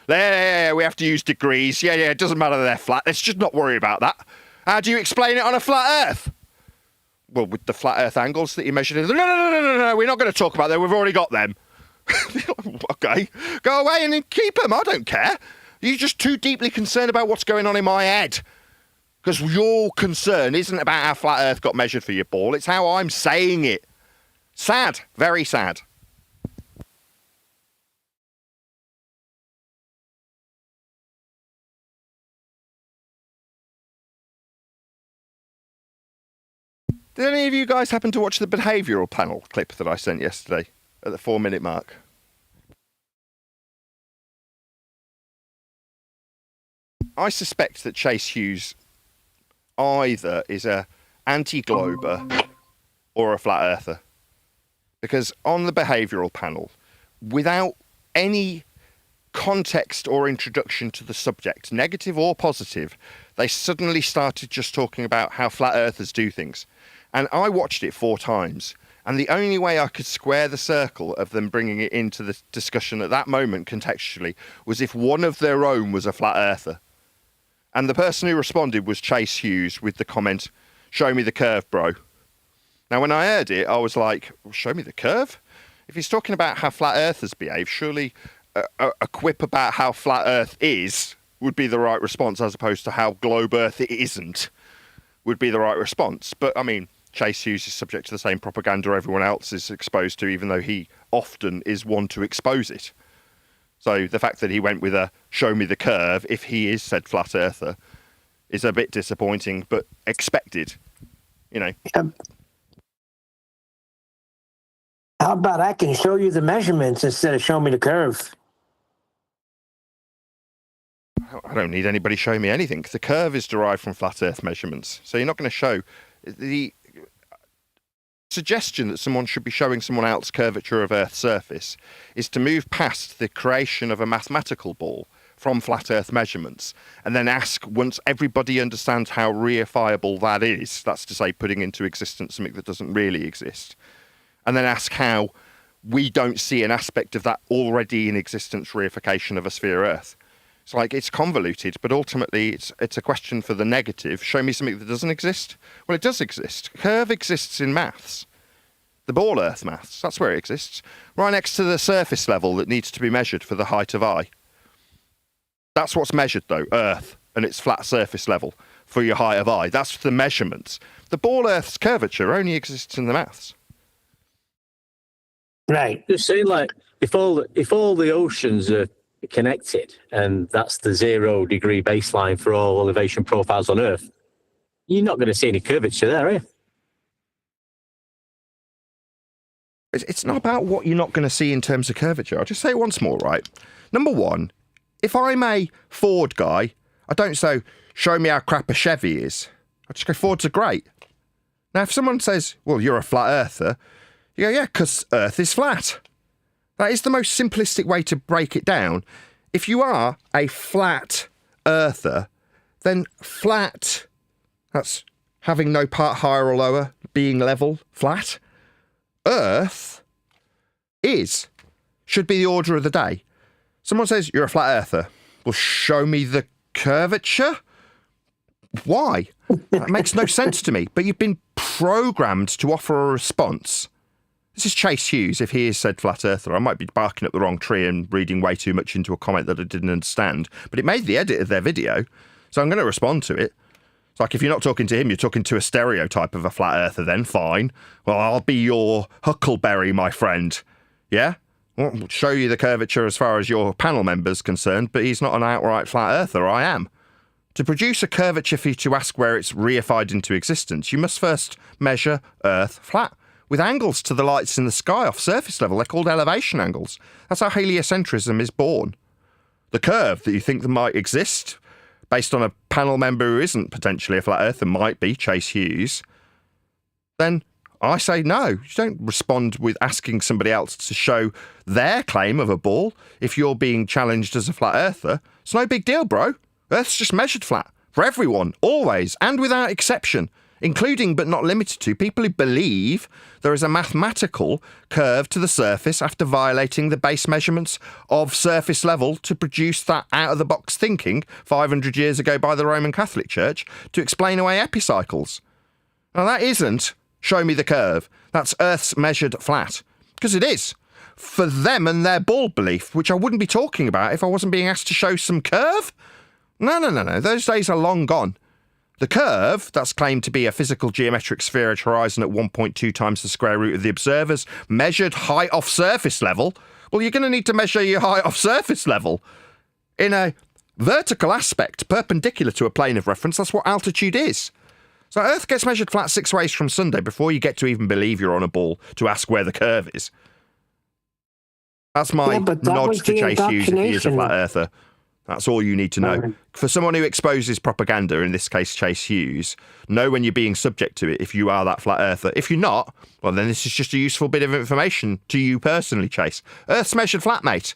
Yeah, we have to use degrees. Yeah, it doesn't matter they're flat. Let's just not worry about that. How do you explain it on a flat Earth? Well, with the flat Earth angles that you measured. No, we're not going to talk about them. We've already got them. Okay, go away and keep them. I don't care. You're just too deeply concerned about what's going on in my head. Because your concern isn't about how flat Earth got measured for your ball. It's how I'm saying it. Sad. Very sad. Did any of you guys happen to watch the behavioural panel clip that I sent yesterday at the 4-minute mark? I suspect that Chase Hughes either is a anti-glober or a flat earther. Because on the behavioural panel, without any context or introduction to the subject, negative or positive, they suddenly started just talking about how flat earthers do things. And I watched it 4 times, and the only way I could square the circle of them bringing it into the discussion at that moment contextually was if one of their own was a flat earther. And the person who responded was Chase Hughes with the comment, "Show me the curve, bro." Now, when I heard it, I was like, well, show me the curve? If he's talking about how flat earthers behave, surely a quip about how flat Earth is would be the right response, as opposed to how globe Earth it isn't would be the right response. But, I mean, Chase Hughes is subject to the same propaganda everyone else is exposed to, even though he often is one to expose it. So the fact that he went with a "show me the curve" if he is said flat earther is a bit disappointing, but expected, you know. How about I can show you the measurements instead of show me the curve? I don't need anybody showing me anything. The curve is derived from flat Earth measurements. So you're not going to show the suggestion that someone should be showing someone else curvature of Earth's surface is to move past the creation of a mathematical ball from flat Earth measurements and then ask, once everybody understands how reifiable that is, that's to say putting into existence something that doesn't really exist, and then ask how we don't see an aspect of that already in existence reification of a sphere Earth. It's like, it's convoluted, but ultimately it's a question for the negative. Show me something that doesn't exist. Well, it does exist. Curve exists in maths. The ball Earth maths, that's where it exists. Right next to the surface level that needs to be measured for the height of eye. That's what's measured, though, Earth, and its flat surface level for your height of eye. That's the measurements. The ball Earth's curvature only exists in the maths. Right. Just saying, like, if all the oceans are connected, and that's the 0 degree baseline for all elevation profiles on Earth, you're not going to see any curvature there, are you? It's not about what you're not going to see in terms of curvature. I'll just say it once more, right? Number one, if I'm a Ford guy, I don't say, "Show me how crap a Chevy is." I just go, "Fords are great." Now, if someone says, "Well, you're a flat earther," you go, "Yeah, because Earth is flat." That is the most simplistic way to break it down. If you are a flat earther, then flat, that's having no part higher or lower, being level, flat. Earth should be the order of the day. Someone says, "You're a flat earther." Well, show me the curvature? Why? That makes no sense to me. But you've been programmed to offer a response. This is Chase Hughes, if he is said flat earther. I might be barking up the wrong tree and reading way too much into a comment that I didn't understand, but it made the edit of their video, so I'm going to respond to it. It's like if you're not talking to him, you're talking to a stereotype of a flat earther, then fine. Well, I'll be your huckleberry, my friend. Yeah? Well, I'll show you the curvature as far as your panel member's concerned, but he's not an outright flat earther, I am. To produce a curvature for you to ask where it's reified into existence, you must first measure Earth flat, with angles to the lights in the sky off surface level. They're called elevation angles. That's how heliocentrism is born. The curve that you think that might exist, based on a panel member who isn't potentially a flat earther, might be Chase Hughes, then I say no. You don't respond with asking somebody else to show their claim of a ball. If you're being challenged as a flat earther, it's no big deal, bro. Earth's just measured flat for everyone, always, and without exception, including but not limited to people who believe there is a mathematical curve to the surface after violating the base measurements of surface level to produce that out-of-the-box thinking 500 years ago by the Roman Catholic Church to explain away epicycles. Now that isn't show me the curve. That's Earth's measured flat. Because it is. For them and their ball belief, which I wouldn't be talking about if I wasn't being asked to show some curve. No. Those days are long gone. The curve, that's claimed to be a physical geometric sphere at horizon at 1.2 times the square root of the observer's measured height off surface level. Well, you're going to need to measure your height off surface level in a vertical aspect perpendicular to a plane of reference. That's what altitude is. So Earth gets measured flat 6 ways from Sunday before you get to even believe you're on a ball to ask where the curve is. That's my nod to Chase Hughes if he is a flat earther. That's all you need to know. For someone who exposes propaganda, in this case Chase Hughes, know when you're being subject to it if you are that flat earther. If you're not, well then this is just a useful bit of information to you personally, Chase. Earth's measured flat, mate.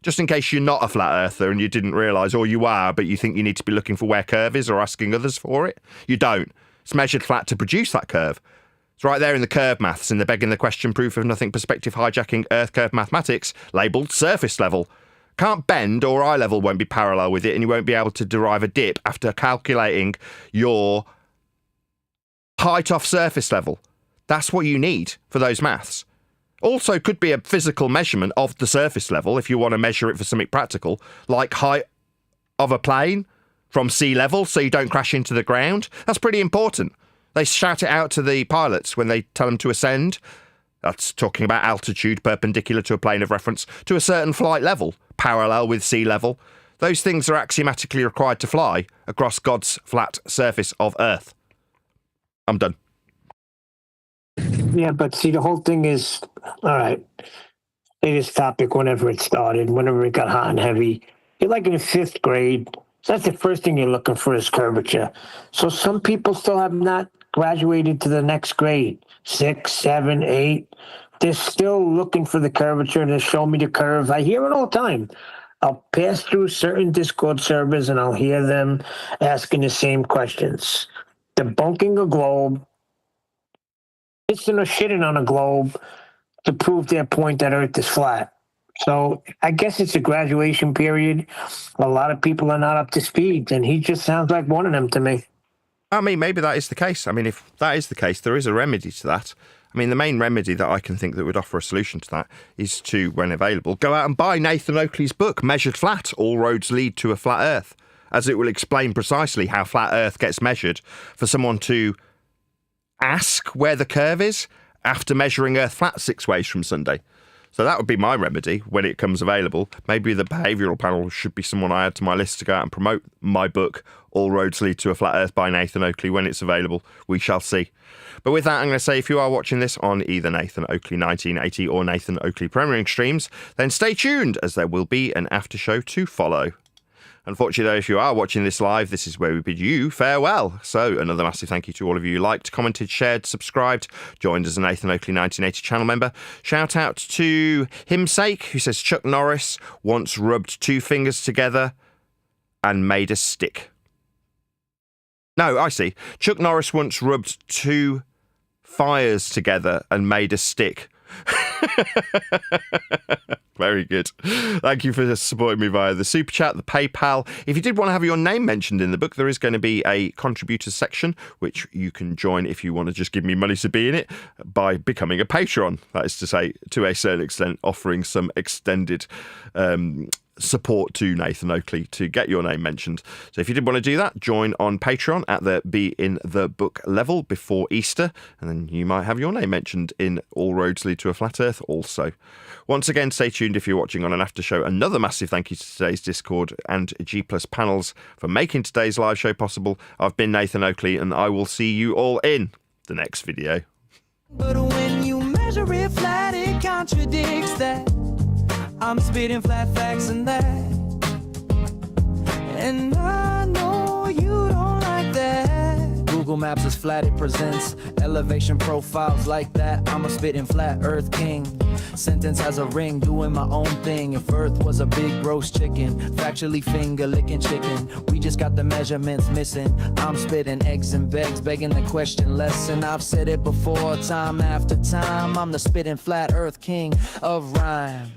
Just in case you're not a flat earther and you didn't realise, or you are, but you think you need to be looking for where curve is or asking others for it. You don't. It's measured flat to produce that curve. It's right there in the curve maths, in the begging the question proof of nothing perspective hijacking Earth curve mathematics, labelled surface level. Can't bend or eye level won't be parallel with it, and you won't be able to derive a dip after calculating your height off surface level. That's what you need for those maths. Also could be a physical measurement of the surface level if you want to measure it for something practical, like height of a plane from sea level so you don't crash into the ground. That's pretty important. They shout it out to the pilots when they tell them to ascend. That's talking about altitude perpendicular to a plane of reference to a certain flight level, parallel with sea level. Those things are axiomatically required to fly across God's flat surface of Earth. I'm done. Yeah, but see, the whole thing is, all right, this topic, whenever it started, whenever it got hot and heavy, you're like in 5th grade. So that's the first thing you're looking for is curvature. So some people still have not graduated to the next grade, 6, 7, 8. They're still looking for the curvature to show me the curve. I hear it all the time. I'll pass through certain Discord servers and I'll hear them asking the same questions. Debunking a globe, pissing or shitting on a globe to prove their point that Earth is flat. So I guess it's a graduation period. A lot of people are not up to speed, and he just sounds like one of them to me. I mean, maybe that is the case. I mean, if that is the case, there is a remedy to that. I mean, the main remedy that I can think that would offer a solution to that is to, when available, go out and buy Nathan Oakley's book, Measured Flat, All Roads Lead to a Flat Earth, as it will explain precisely how flat Earth gets measured for someone to ask where the curve is after measuring Earth flat 6 ways from Sunday. So that would be my remedy when it comes available. Maybe the behavioural panel should be someone I add to my list to go out and promote my book, All Roads Lead to a Flat Earth by Nathan Oakley, when it's available. We shall see. But with that, I'm going to say if you are watching this on either Nathan Oakley 1980 or Nathan Oakley Premiering streams, then stay tuned, as there will be an after show to follow. Unfortunately, though, if you are watching this live, this is where we bid you farewell. So another massive thank you to all of you who liked, commented, shared, subscribed, joined as a Nathan Oakley 1980 channel member. Shout out to Himsake, who says Chuck Norris once rubbed 2 fingers together and made a stick. No, I see. Chuck Norris once rubbed 2 fires together and made a stick. Very good. Thank you for supporting me via the Super Chat, the PayPal. If you did want to have your name mentioned in the book, there is going to be a contributors section, which you can join if you want to just give me money to be in it by becoming a Patreon. That is to say, to a certain extent, offering some extended support to Nathan Oakley to get your name mentioned. So if you did want to do that, join on Patreon at the Be in the Book level before Easter, and then you might have your name mentioned in All Roads Lead to a Flat Earth also. Once again, stay tuned if you're watching on an after show. Another massive thank you to today's Discord and G Plus panels for making today's live show possible. I've been Nathan Oakley, and I will see you all in the next video. But when you measure it flat, it contradicts that. I'm spitting flat facts and that. And I know you don't like that. Google Maps is flat, it presents elevation profiles like that. I'm a spitting flat earth king. Sentence has a ring, doing my own thing. If earth was a big roast chicken, factually finger licking chicken, we just got the measurements missing. I'm spitting eggs and begs, begging the question lesson. I've said it before, time after time. I'm the spitting flat earth king of rhyme.